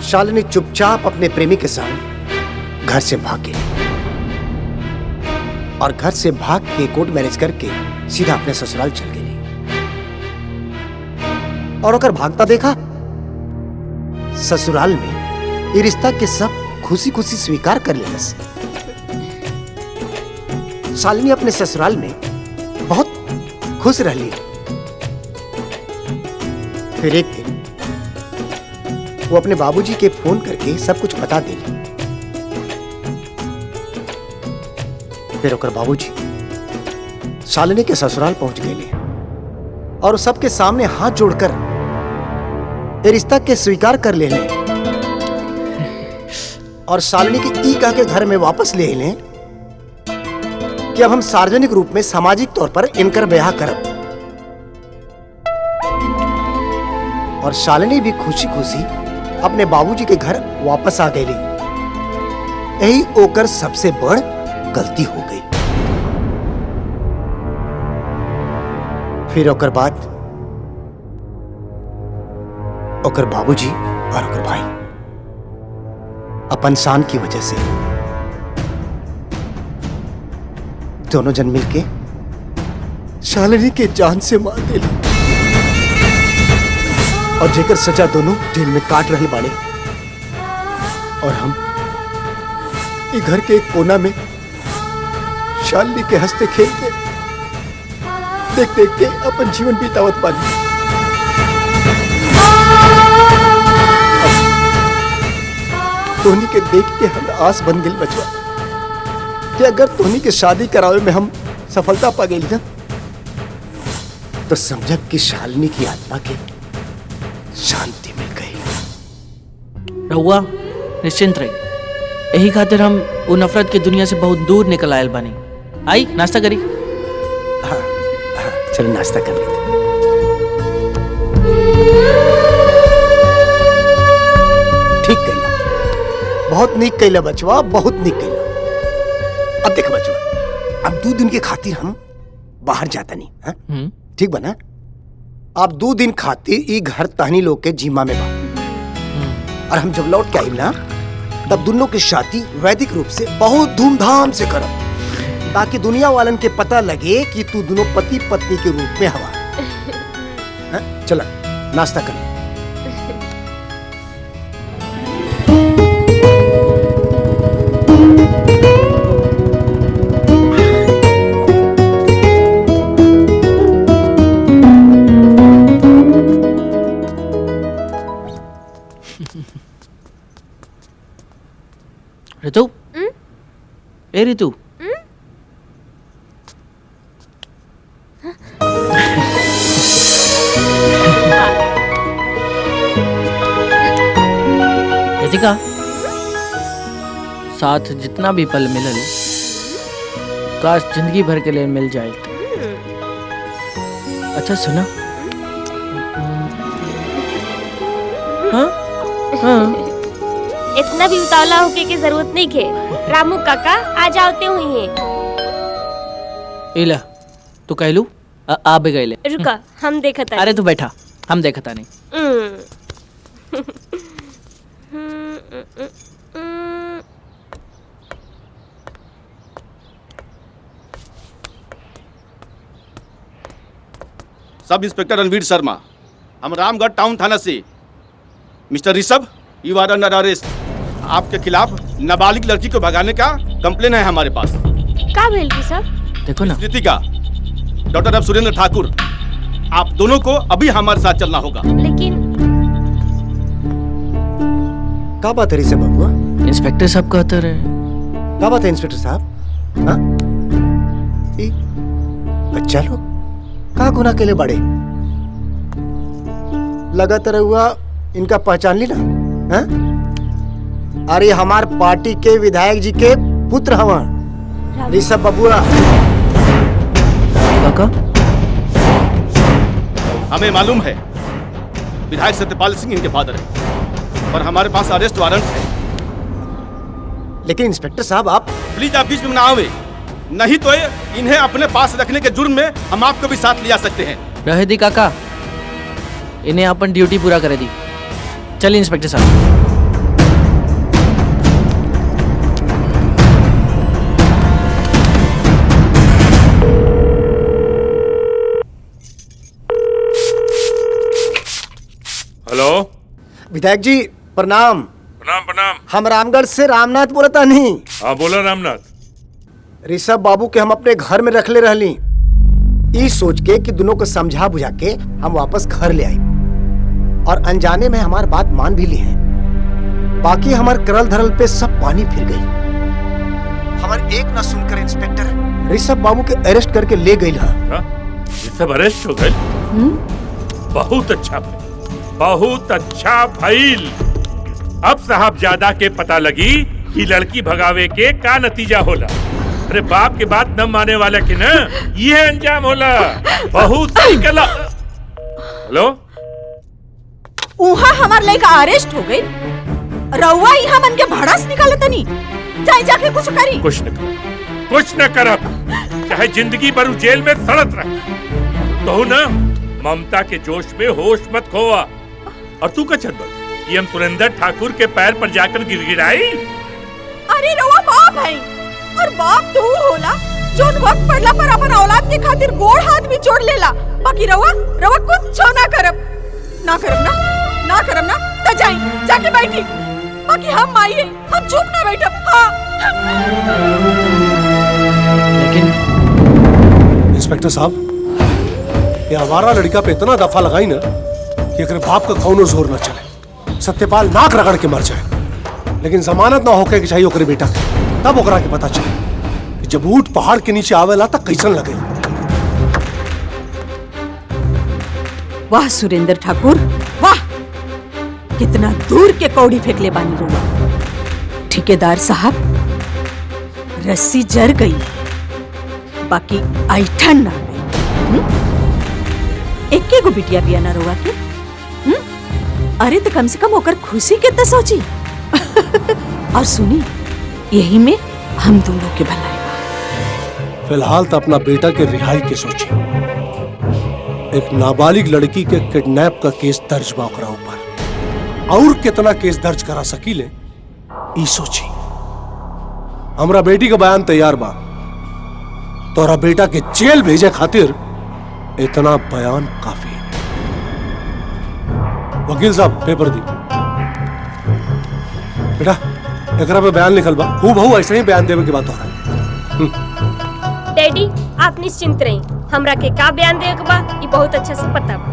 Speaker 9: शालिनी चुपचाप अपने प्रेमी के संग घर से भाग गई और घर से भाग के कोर्ट मैरिज करके सीधा अपने ससुराल चल गई।
Speaker 7: और ओकर भागता देखा। ससुराल में ये रिश्ता के सब खुशी खुशी स्वीकार कर लेलस। शालिनी अपने ससुराल में बहुत खुश रहली। फिर एक दिन वो अपने बाबूजी के फोन करके सब कुछ बता देली। फिर ओकर बाबूजी शालिनी के ससुराल पहुंच गए और सबके सामने हाथ जोड़कर ये रिश्ता के स्वीकार कर ले लें और शालिनी के ई कह के घर में वापस ले लें कि अब हम सार्वजनिक रूप में सामाजिक तौर पर इनकर ब्याह करब। और शालिनी भी खुशी खुशी अपने बाबूजी के घर वापस आ गई। यही ओकर सबसे बड़ गलती हो गई। फिर ओकर बाद ओकर बाबूजी और ओकर भाई अपन शान की वजह से दोनों जन मिलके शालिनी के जान से मार दिले और जेकर सजा दोनों जेल में काट रहे बाड़े। और हम ये घर के एक कोना में शालिनी के हंसते खेलते देख देख के अपन जीवन बीतावत बानी। तोहनी के देख के हम आस बन गई बचवा कि अगर तोहनी के शादी करावे में हम सफलता पा गई ना तो समझब कि शालिनी की आत्मा के शांति मिल गई।
Speaker 3: रहुआ निश्चिंत रही। यही खातिर हम वो नफरत की दुनिया से बहुत दूर निकल आयल बानी। आई नाश्ता करी।
Speaker 7: चलो नाश्ता कर लेते। ठीक कहला, बहुत नीक कहला बचवा, बहुत नीक कहला। अब देख बचवा, अब 2 दिन के खातिर हम बाहर जाता नहीं। ठीक बना? अब 2 दिन खातिर ई घर तहनी लोग के जिम्मा में बा। और हम जब लौट के आइम ना तब दोनों की शादी वैदिक रूप से बहुत धूमधाम से करब ताकि दुनिया वालन के पता लगे कि तू दोनों पति पत्नी के रूप में हवा। चला नाश्ता कर।
Speaker 3: ऋतु, ए ऋतु, रितिका, साथ जितना भी पल मिलल काश जिंदगी भर के लिए मिल जाए। अच्छा सुना, हाँ हाँ
Speaker 4: इतना भी उतावला होके की जरूरत नहीं खे। रामू काका आ जाते हुए हैं।
Speaker 3: इला तू कहलू आ भी गए।
Speaker 4: रुका हम देखा था।
Speaker 3: अरे तू बैठा, हम देखा था नहीं।
Speaker 20: सब इंस्पेक्टर रणवीर शर्मा, हम रामगढ़ टाउन थाना से। Mister Rishabh, you are under arrest. आपके खिलाफ नाबालिग लड़की को भगाने का कंप्लेन है हमारे पास।
Speaker 4: का भेल सर?
Speaker 3: देखो ना,
Speaker 20: रितिका, डॉक्टर अब सुरेंद्र ठाकुर, आप दोनों को अभी हमारे साथ चलना होगा।
Speaker 4: लेकिन
Speaker 7: क्या बात है ऋषभ बबुआ?
Speaker 3: इंस्पेक्टर साहब कहते रहे।
Speaker 7: क्या बात है इंस्पेक्टर साहब? हाँ? बच्चा लोग कहा गुनाह के लिए बड़े लगातार हुआ इनका पहचान ली ना? हाँ? अरे हमार पार्टी के विधायक जी के पुत्र हवा ऋषभ बबुआ।
Speaker 3: काका,
Speaker 20: हमें मालूम है विधायक सत्यपाल सिंह इनके फादर है, पर हमारे पास अरेस्ट वारंट है।
Speaker 7: लेकिन इंस्पेक्टर साहब आप
Speaker 20: प्लीज आप बीच में ना आवे, नहीं तो इन्हें अपने पास रखने के जुर्म में हम आपको भी साथ ले आ सकते हैं।
Speaker 3: रहे दी काका, इन्हें अपन ड्यूटी पूरा करे दी। चलिए इंस्पेक्टर साहब।
Speaker 7: विधायक जी प्रणाम।
Speaker 14: प्रणाम प्रणाम।
Speaker 7: हम रामगढ़ से रामनाथ बोलता नहीं।
Speaker 14: हाँ बोला रामनाथ।
Speaker 7: ऋषभ बाबू के हम अपने घर में रख ले रहली, ई सोच के कि दोनों को समझा बुझा के हम वापस घर ले आई और अनजाने में हमार बात मान भी ली है। बाकी हमार करल धरल पे सब पानी फिर गई। हमार एक न सुनकर इंस्पेक्टर ऋषभ बाबू के अरेस्ट करके ले गई।
Speaker 14: ऋषभ अरेस्ट हो गए? बहुत अच्छा भाई, बहुत अच्छा भइल। अब साहबजादा के पता लगी कि लड़की भगावे के का नतीजा होला। अरे बाप के बात न माने वाला के ना ये अंजाम होला। बहुत निकला। हेलो,
Speaker 22: उहा हमार लड़का अरेस्ट हो गई, रउआ यहाँ मन के भड़ास निकाले तनी। जाए जाके कुछ करी।
Speaker 14: कुछ न करब, चाहे जिंदगी भर जेल में सड़त रहे। तो ना ममता के जोश में होश मत खोवा। और तू का चंदन कि हम सुरेंद्र ठाकुर के पैर पर जाकर गिड़गिड़ाई?
Speaker 22: अरे रउआ बाप है और बाप तो होला जोन वक्त पड़ला पर अपन औलाद के खातिर गोड़ हाथ भी जोड़ लेला। बाकी रउआ कुछ ना करब ना त जाई जाके बैठी। बाकी हम आइए, हम चुप ना बैठब। हाँ
Speaker 16: लेकिन इंस्पेक्टर साहब, ये आवारा लड़का पे इतना दफा लगाई ना कि अगर बाप का कौनो जोर न चले, सत्यपाल नाक रगड़ के मर जाए। लेकिन जमानत ना होके कि चाहिए ओकरे बेटा के, तब ओकरा के पता चले कि जब ऊंट पहाड़ के नीचे आवेला तक कैसन लगे।
Speaker 22: वाह सुरेंद्र ठाकुर वाह, कितना दूर के कौड़ी फेंकले बानी रुआ। ठेकेदार साहब, रस्सी जर गई बाकी ऐठन ना गई। एके गो बिटिया बिया ना रुआ के। अरे तो कम से कम होकर खुशी के तो सोची। और सुनी, यही में हम दोनों के भलाई।
Speaker 16: फिलहाल तो अपना बेटा के रिहाई के सोची। एक नाबालिग लड़की के किडनैप का केस दर्ज बा ओकरा ऊपर, और कितना केस दर्ज करा सकीले ई सोची। हमरा बेटी का बयान तैयार बा, तोरा बेटा के जेल भेजे खातिर इतना बयान काफी है। वकील साहब पेपर दी। बेटा एकरा पे बयान लिखल बा, हूबहू ऐसे ही बयान देवे के बात हो रहा है।
Speaker 4: डैडी आप निश्चिंत रही, हमरा के का बयान देवे के बा ई बहुत अच्छा से पता बा।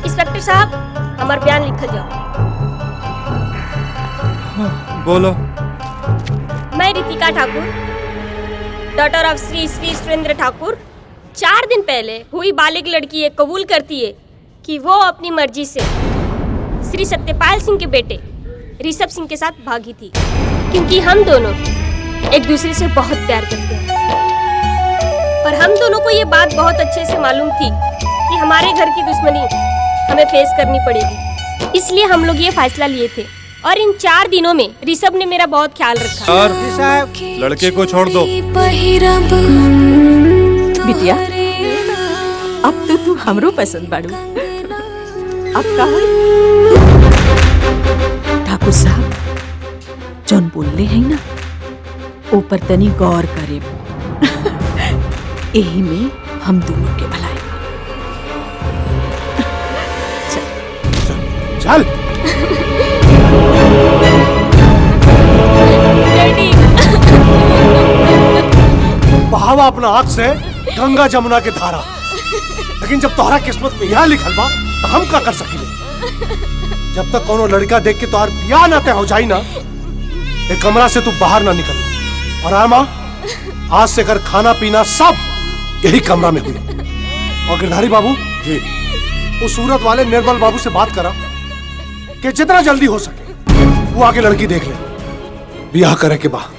Speaker 4: इंस्पेक्टर साहब, हमार बयान लिखल जाओ।
Speaker 17: बोलो।
Speaker 4: मैं रितिका ठाकुर, डॉटर ऑफ श्री श्री सुरेंद्र ठाकुर, 4 दिन पहले हुई बालिग लड़की ये कबूल करती है कि वो अपनी मर्जी से श्री सत्यपाल सिंह के बेटे ऋषभ सिंह के साथ भागी थी, क्योंकि हम दोनों एक दूसरे से बहुत प्यार करते हैं। और हम दोनों को ये बात बहुत अच्छे से मालूम थी कि हमारे घर की दुश्मनी हमें फेस करनी पड़ेगी, इसलिए हम लोग ये फैसला लिए थे। और इन 4 दिनों में ऋषभ ने मेरा बहुत ख्याल रखा।
Speaker 17: और लड़के को छोड़ दो।
Speaker 22: बिटिया, अब तो तू हमरो पसंद बाड़ू। अब कहा ठाकुर साहब जौन बोलले हैं ना, ऊपर तनी गौर करे। यही में हम दोनों के भलाई।
Speaker 16: चल बहावा अपना आंख से गंगा जमुना के धारा। लेकिन जब तोहरा किस्मत में यह लिखल बा तो हम का कर सकीले। जब तक कोनो लड़का देख के तोहर बियाह ना तय हो जाई ना, एक कमरा से तू बाहर ना निकल। और आमा, आज से कर खाना पीना सब यही कमरा में हुई। और गिरधारी बाबू जी, उस सूरत वाले निर्मल बाबू से बात करा कि जितना जल्दी हो सके वो आके लड़की देख ले, बियाह करे के बाद।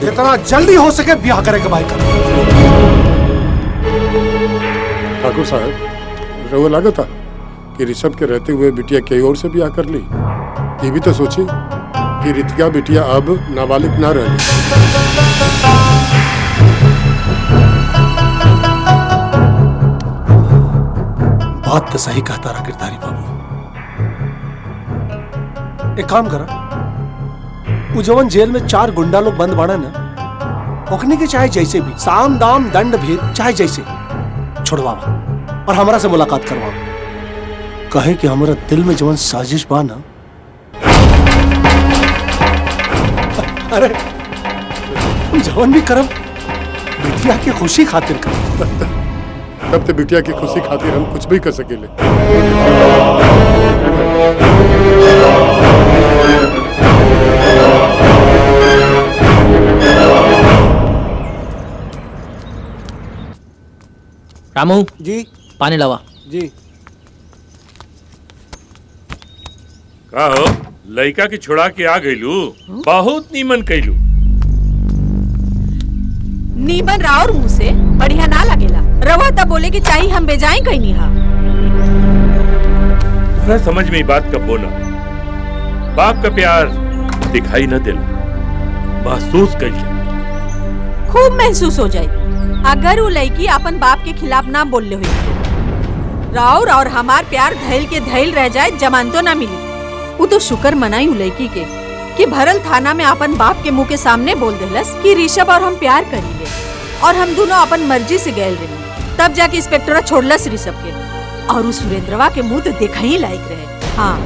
Speaker 16: जितना जल्दी हो सके बियाह करे के बाद।
Speaker 15: ठाकुर साहब, रउआ लगा था कि ऋषभ के रहते हुए बिटिया कई और से ब्याह कर ली। ये भी तो सोची कि रितिका बिटिया अब नाबालिग ना रही।
Speaker 16: बात तो सही कहता रहा गिरधारी बाबू। एक काम करा, वो जवन जेल में 4 गुंडा लोग बंद बाड़ा ना, ओकने के चाहे जैसे भी साम दाम दंड भेद चाहे जैसे छुड़वावा और हमरा से मुलाकात करवाओ। कहे कि हमारा दिल में जवन साजिश बा ना, अरे जवन भी करम बिटिया की खुशी खातिर करम।
Speaker 15: तब तो बिटिया की खुशी खातिर हम कुछ भी कर सकेले।
Speaker 3: रामू
Speaker 7: जी
Speaker 3: पानी लावा।
Speaker 7: जी
Speaker 14: का हो लड़का की छुड़ा के आ गईलू, बहुत नीमन कैलू।
Speaker 22: नीमन राउर मुंह से बढ़िया ना लगेला। रवा तब बोले कि चाहिए हम बेजाएं कहीं नहीं। हाँ
Speaker 14: तुझे समझ में बात कब बोला। बाप का प्यार दिखाई न दिला, महसूस कर ले।
Speaker 22: खूब महसूस हो जाए अगर वो लड़की अपन बाप के खिलाफ ना बोल हुई। राउर और हमार प्यार धैल के धैल रह जाए, जमान तो ना मिली। वो तो शुक्र मनाई उ लड़की के कि भरल थाना में अपन बाप के मुंह के सामने बोल देलस कि ऋषभ और हम प्यार करीले और हम दोनों अपन मर्जी से गए रही। तब जाके इंस्पेक्टरा छोड़लस ऋषभ के, और उस सुरेंद्रवा के मुंह तो देखा ही लायक रहे। हाँ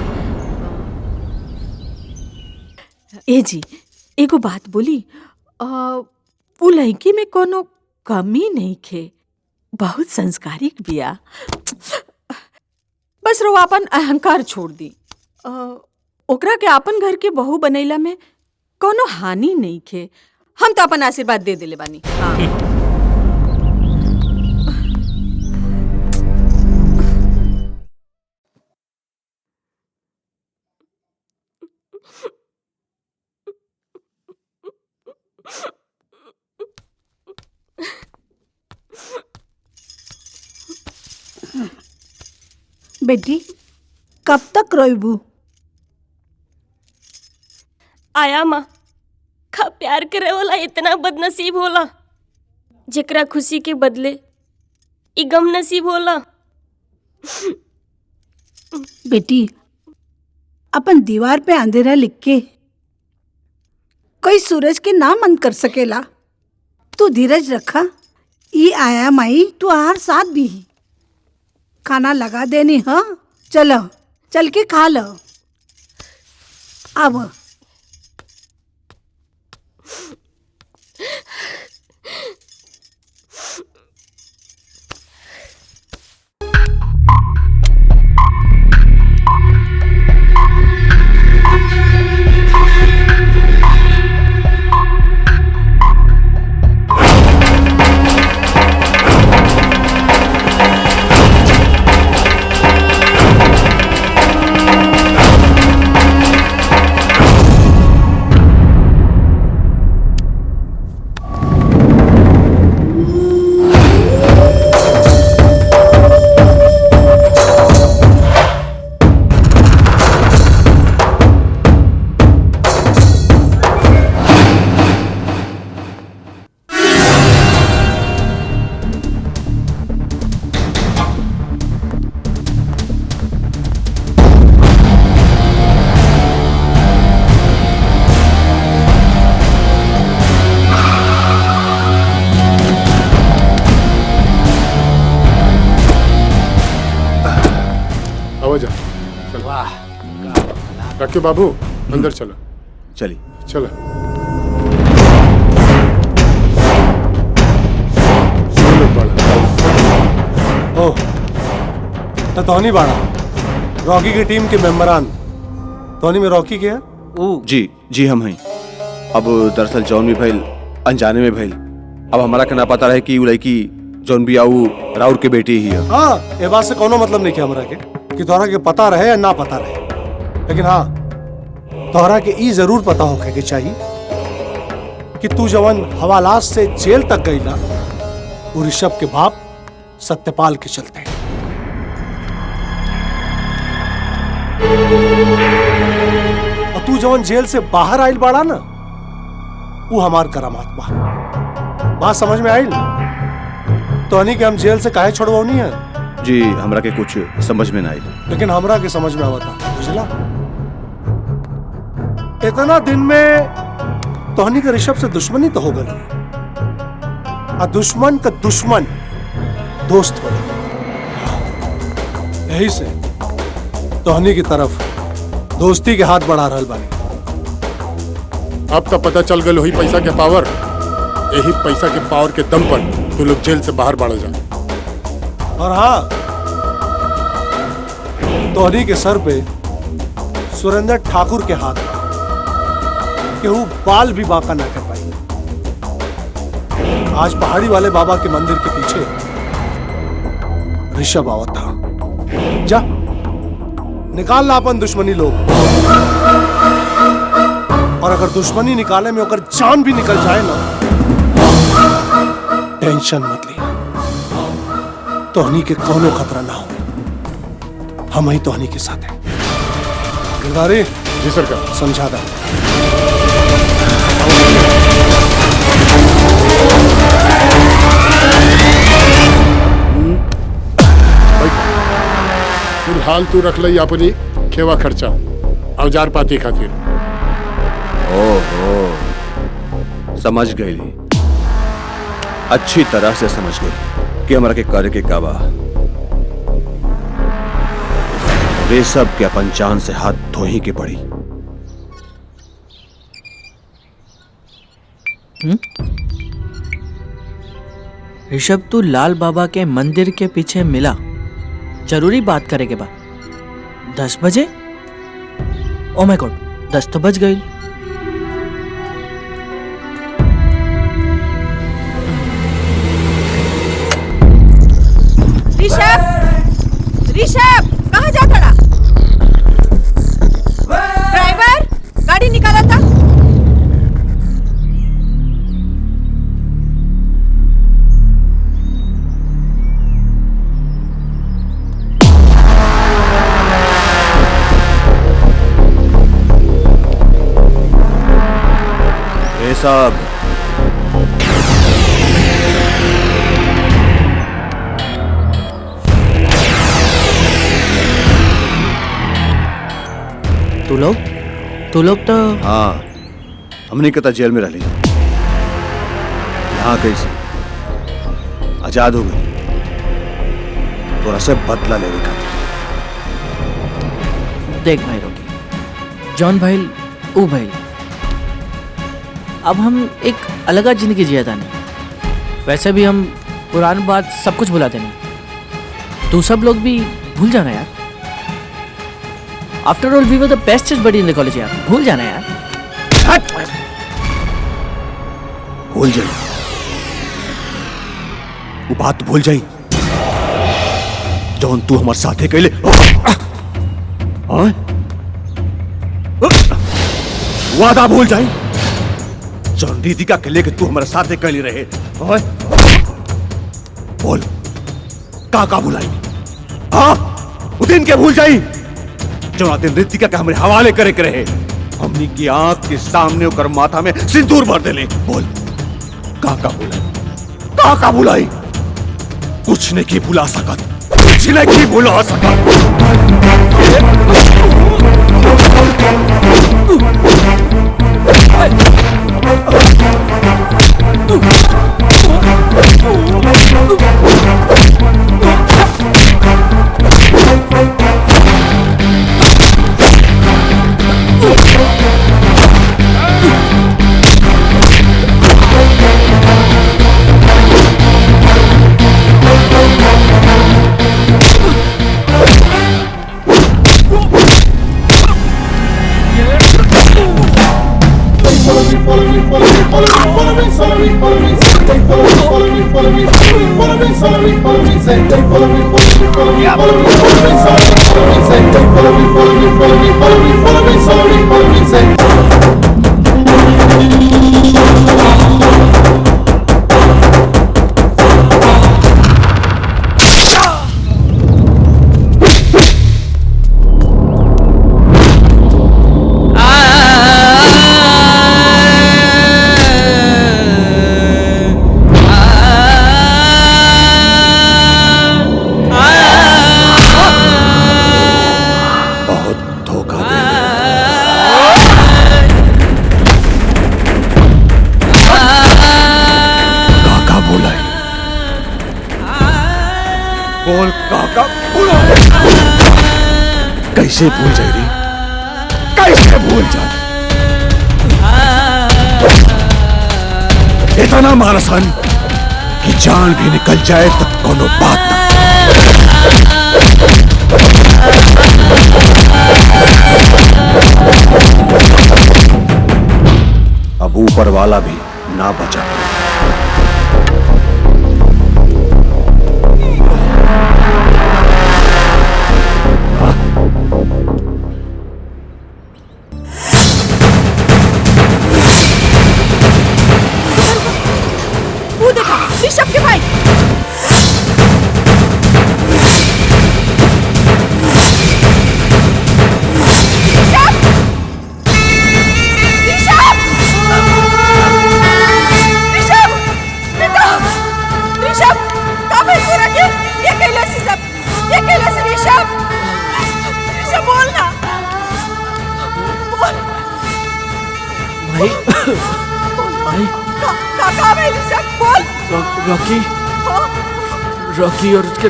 Speaker 22: ए जी एगो बात बोली, वो लड़की में कोनो कमी नहीं खे, बहुत संस्कारिक बिया। बस रो अपन अहंकार छोड़ दी। ओकरा के अपन घर के बहू बनैला में कोनो हानि नहीं खे। हम तो अपन आशीर्वाद दे देले बानी। हाँ।
Speaker 18: बेटी कब तक रोइबू?
Speaker 4: आया माँ, का प्यार करे वाला इतना बदनसीब होला जेकरा खुशी के बदले ई गम नसीब होला।
Speaker 18: बेटी अपन दीवार पे अंधेरा लिख के कोई सूरज के नाम बंद कर सकेला। तू धीरज रखा, ई आया माई तू हर साथ भी। खाना लगा देनी। हाँ चलो चल के खा लो। अब
Speaker 15: रखियो बाबू, अंदर चलो।
Speaker 2: चलिए
Speaker 15: चलो।
Speaker 16: ओह तो तोनी बाड़ा रॉकी की टीम के मेंबरान। तोनी में रॉकी क्या?
Speaker 2: जी हम हैं। अब दरअसल जौन भी भइल अनजाने में भइल। अब हमारा के ना पता रहे कि उ लड़की जौन भी आऊ राउर के बेटी ही है।
Speaker 16: हाँ ये बात से कोनो मतलब नहीं किया हमरा के कि तोहरा के पता रहे या ना पता रहे, लेकिन हाँ तोहरा के ई जरूर पता होखे के चाहिए कि तू जवन हवालात से जेल तक गईला वो ऋषभ के बाप सत्यपाल के चलते। और तू जवन जेल से बाहर आइल बाड़ा ना वो हमार करामात बा। बात समझ में आइल? तो हनी के हम जेल से काहे छोड़वानी है?
Speaker 2: जी हमरा के कुछ समझ में ना आई,
Speaker 16: लेकिन हमरा के समझ में आवता। बुझला? इतना दिन में तोहनी के ऋषभ से दुश्मनी तो हो गई, और दुश्मन का दुश्मन दोस्त हो गया। यही से तोहनी की तरफ दोस्ती के हाथ बढ़ा रहल बानी।
Speaker 15: अब तो पता चल गल वही पैसा के पावर, यही पैसा के पावर के दम पर तू लोग जेल से बाहर बढ़ जा।
Speaker 16: और हाँ, तोहनी के सर पे सुरेंद्र ठाकुर के हाथ बा, केहू बाल भी बांका ना कर पाई। आज पहाड़ी वाले बाबा के मंदिर के पीछे ऋषभ आवत था। जा निकाल ला अपन दुश्मनी लोग, और अगर दुश्मनी निकाले में अगर जान भी निकल जाए ना, टेंशन मत लिया, तोहनी के कोनो खतरा ना हो, हम ही तोहनी के साथ हैं। गिरधारी
Speaker 15: जी सरकार,
Speaker 16: समझा दा।
Speaker 15: फिलहाल तू रख लई अपनी खेवा खर्चा औजार पाती खातिर।
Speaker 2: ओहो, समझ गई, अच्छी तरह से समझ गई कि हमारा के कार्य के काबा वे सब के अपन जान से हाथ धो ही के पड़ी।
Speaker 3: ऋषभ, तू लाल बाबा के मंदिर के पीछे मिला, जरूरी बात करे के बाद 10 बजे? ओ माय गॉड, 10 तो बज गई।
Speaker 22: ऋषभ, ऋषभ कहाँ जा खड़ा? ड्राइवर, गाड़ी निकाला था।
Speaker 2: ये सब
Speaker 3: तू लोग तो
Speaker 2: हाँ, हमने कहता जेल में रह ली, यहाँ कैसे आजाद हो गई, थोड़ा सा बदला लेने का।
Speaker 3: देख भाई रोकी, जॉन भाई ऊ भाई, अब हम एक अलग जिंदगी जिया था नहीं। वैसे भी हम पुरानी बात सब कुछ भुलाते नहीं, तू सब लोग भी भूल जाना यार। After all we were the best buddy in the college यार, भूल जाना यार।
Speaker 2: भूल जाई वो बात, भूल जाई जौन तू हमारे साथे कैले। वादा भूल जाई जौन रीतिका के लेके तू हमारे साथे कैले रहे। बोल का भुलाई? हाँ, वो दिन के भूल जाई जो दिन रीतिका के हमारे हवाले करे के रहे, हमनी की आंख के सामने होकर माथा में सिंदूर भर देले। बोल का भुलाई? का भुलाई? कुछ नहीं की भुला सकत, कुछ नहीं की भुला सकत। कैसे भूल जाए रे, कैसे भूल जाए। इतना मारसान कि जान भी निकल जाए तो कोनो बात ना। अब ऊपर वाला भी ना बचा।
Speaker 22: वो देखा ऋषभ के भाई।
Speaker 3: रॉकी रॉकी और उसके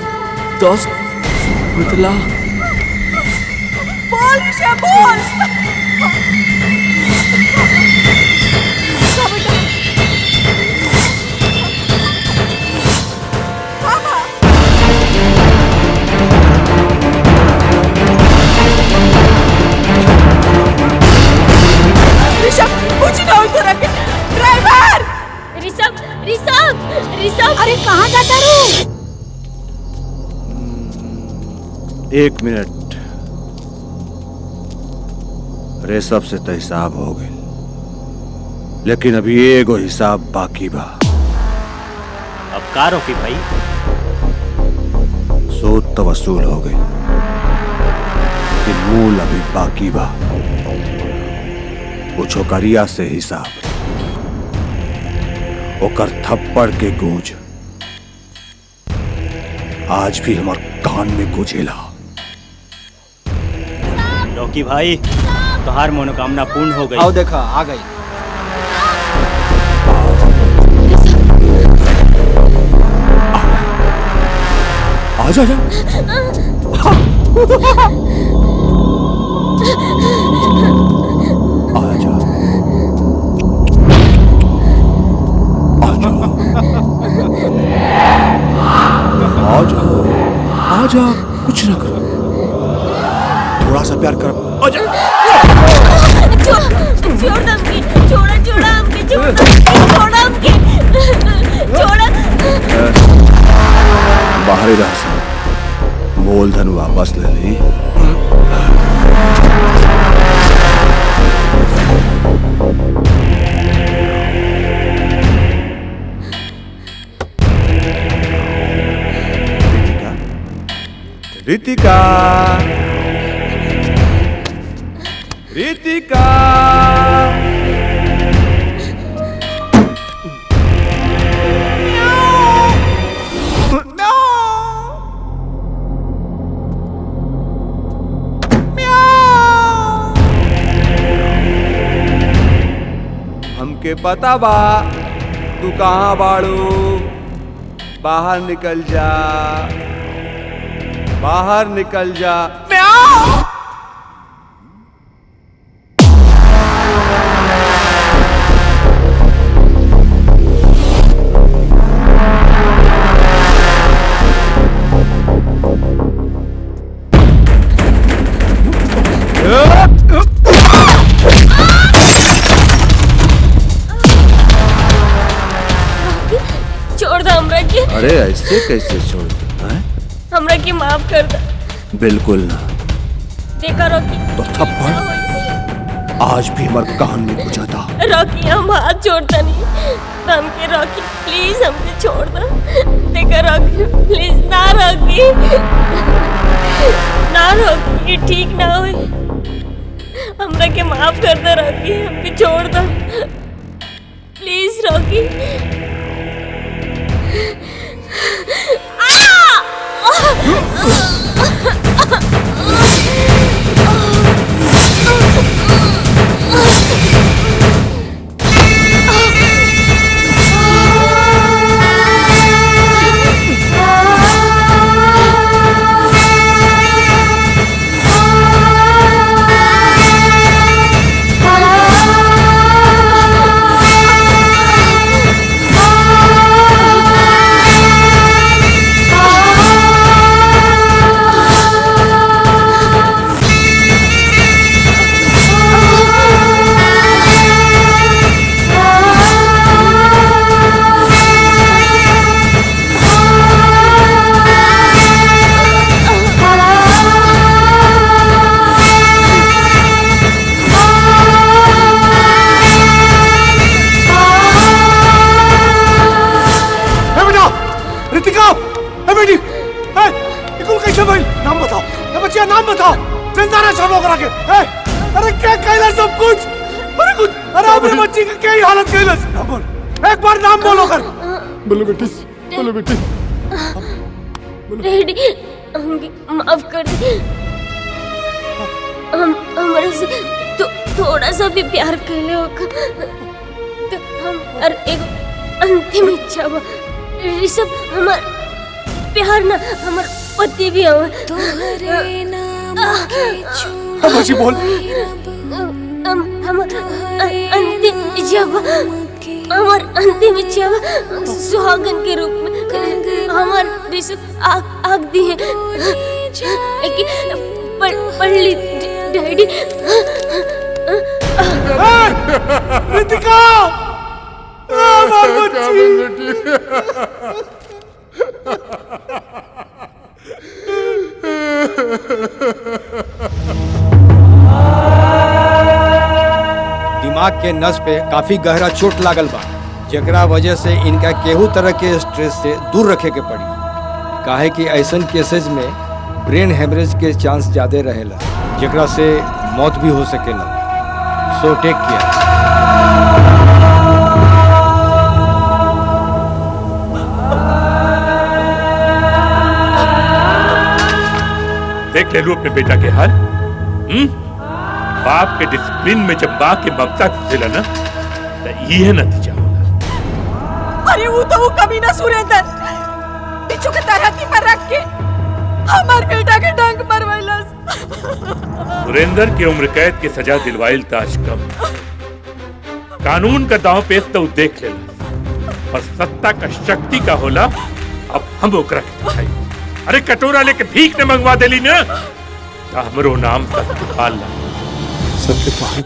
Speaker 3: दोस्त मिथिला।
Speaker 22: बोल ऋषभ बोल। ऋषभ कुछ ना हो तो रखे। ड्राइवर
Speaker 4: ऋषभ ऋषभ ऋषभ,
Speaker 18: अरे कहाँ जाता रू?
Speaker 2: एक मिनट, ऋषभ से तो हिसाब हो गए, लेकिन अभी एगो हिसाब बाकी बा।
Speaker 6: अब का रोकी भाई?
Speaker 2: सूद तो वसूल हो गई, लेकिन मूल अभी बाकी बा। वो छोकरिया से हिसाब, ओकर थप्पड़ के गूंज आज भी हमार कान में गुजेला।
Speaker 6: रॉकी भाई, तुम्हार मनोकामना पूर्ण हो गई।
Speaker 3: आओ देखा आ गई।
Speaker 2: आजा जा। आजा, कुछ ना कर, थोड़ा सा प्यार कर। आजा।
Speaker 4: छोड़ हमके, छोड़ा हमके, छोड़ा हमके, छोड़ा।
Speaker 2: बाहरी रह सा, मूलधन वापस ले ली। रितिका, रितिका, हमके पता बा तू कहाँ बाड़ू, बाहर निकल जा, बाहर निकल जा।
Speaker 4: छोड़ दो हमरा के।
Speaker 2: अरे ऐसे कैसे छोड़ दे?
Speaker 4: हमरा के माफ कर दो।
Speaker 2: बिल्कुल ना।
Speaker 4: देखा रॉकी,
Speaker 2: तो थप्पड़ आज भी हमारे कान में गुजा था।
Speaker 4: रॉकी हम हाथ छोड़ता नहीं, हमके रॉकी प्लीज हमके छोड़ दो। देखा रॉकी प्लीज, ना रॉकी, ना रॉकी, ये ठीक ना हो। हमरा के माफ कर दो रॉकी, हमके छोड़ दो प्लीज रॉकी।
Speaker 16: बोलो करा के अरे क्या कहला सब कुछ अरे कुछ अरे अपने बच्ची की क्या हालत कहला ना बोल एक बार नाम बोलो कर
Speaker 15: बोलो बेटी बोलो बेटी
Speaker 4: डैडी हमके माफ कर दे। हम हमारे से तो थोड़ा सा भी प्यार करले होगा तो हम और एक अंतिम इच्छा बा ऋषभ हमार प्यार ना हमार पति भी हो तोहरे नाम के
Speaker 16: अब अच्छी बोल
Speaker 4: हम अंतिम इच्छा बा हमार अंतिम इच्छा बा सुहागन के रूप में हमार ऋषभ आग दी है पढ़ ली डैडी।
Speaker 16: रितिका
Speaker 13: दिमाग के नस पे काफी गहरा चोट लागल बा जेकरा वजह से इनका केहू तरह के स्ट्रेस से दूर रखे के पड़ी काहे कि ऐसन केसेस में ब्रेन हेमरेज के चांस ज्यादा रहेला जेकरा से मौत भी हो सकेला। So take care.
Speaker 14: देख ले लो अपने बेटा के हाल। बाप के डिसिप्लिन में जब माँ के ममता घुसेला ना तो ये नतीजा होला।
Speaker 22: अरे वो तो वो कमीना सुरेंद्र बिच्छू के तरहती पर रख के हमार बेटा के डंक मरवाइलस।
Speaker 14: सुरेंद्र की उम्र कैद की सजा दिलवाइल ताज कम कानून का दांव पेश तो देख लेला और सत्ता का शक्ति का होला अब हम ओकरा के दिखाई। अरे कटोरा लेके भीख ने मंगवा देली ना तो हमरो नाम सत्यपाल ला।
Speaker 16: सत्यपाल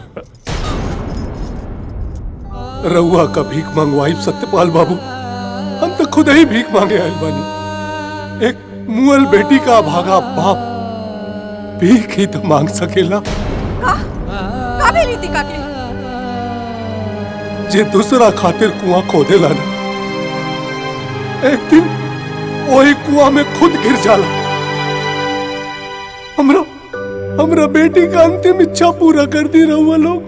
Speaker 16: रउआ का भीख मंगवाई सत्यपाल बाबू हम तो खुद ही भीख मांगे आयल बानी। एक मुअल बेटी का भागा बाप भीख ही तो मांग सकेला
Speaker 22: का रितिका के
Speaker 16: जे दूसरा खातिर कुआं खोदेला ना एक दिन वही कुआं में खुद गिर जाला। हमरा बेटी का अंतिम इच्छा पूरा कर दी रहुआ लोग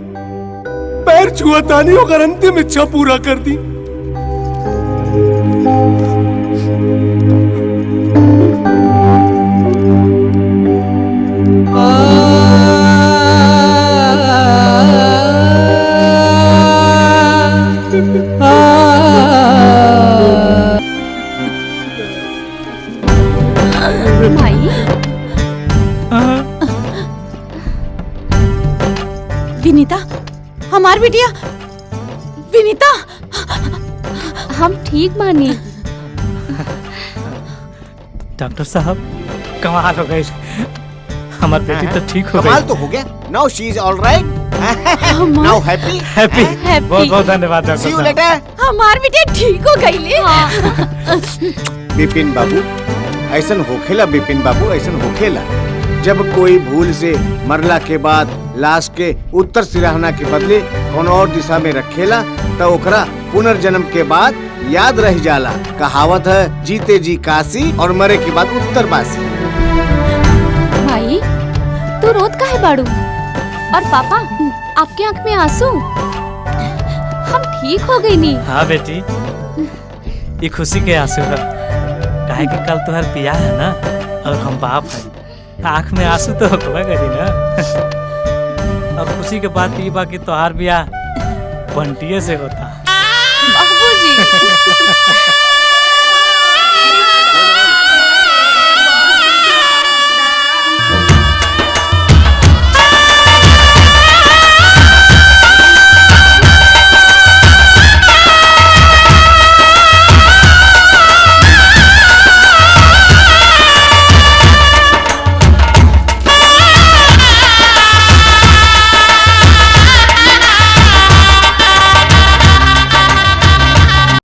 Speaker 16: पैर छुआ तानी होकर अंतिम इच्छा पूरा कर दी।
Speaker 22: विनीता हमार बिटिया विनीता
Speaker 23: हम ठीक मानी।
Speaker 10: डॉक्टर साहब कमाल हो गई हमारी बेटी तो ठीक हो गई।
Speaker 9: कमाल तो हो गया। Now she is alright. Now happy
Speaker 10: happy बहुत बहुत धन्यवाद डॉक्टर
Speaker 9: सी यू
Speaker 10: साहब।
Speaker 9: लेटर।
Speaker 22: हमार बिटिया ठीक हो गई ले।
Speaker 9: बिपिन बाबू ऐसन होखेला बिपिन बाबू ऐसन होखेला जब कोई भूल से मरला के बाद लाश के उत्तर सिराहना के बदले कोनो और दिशा में रखेला तो ओकरा पुनर्जन्म के बाद याद रह जाला। कहावत है जीते जी काशी और मरे के बाद उत्तर बासी।
Speaker 23: भाई तू रोत काहे बाड़ू? और पापा आपके आंख में आंसू? हम ठीक हो गई नी।
Speaker 10: हाँ बेटी ये खुशी के आंसू है काहे कि कल तुम्हार पिया है ना और हम बाप है आंख में आंसू तो होगा करी ना। और खुशी के बात ये बा कि तोहार बियाह बंटिये से होता।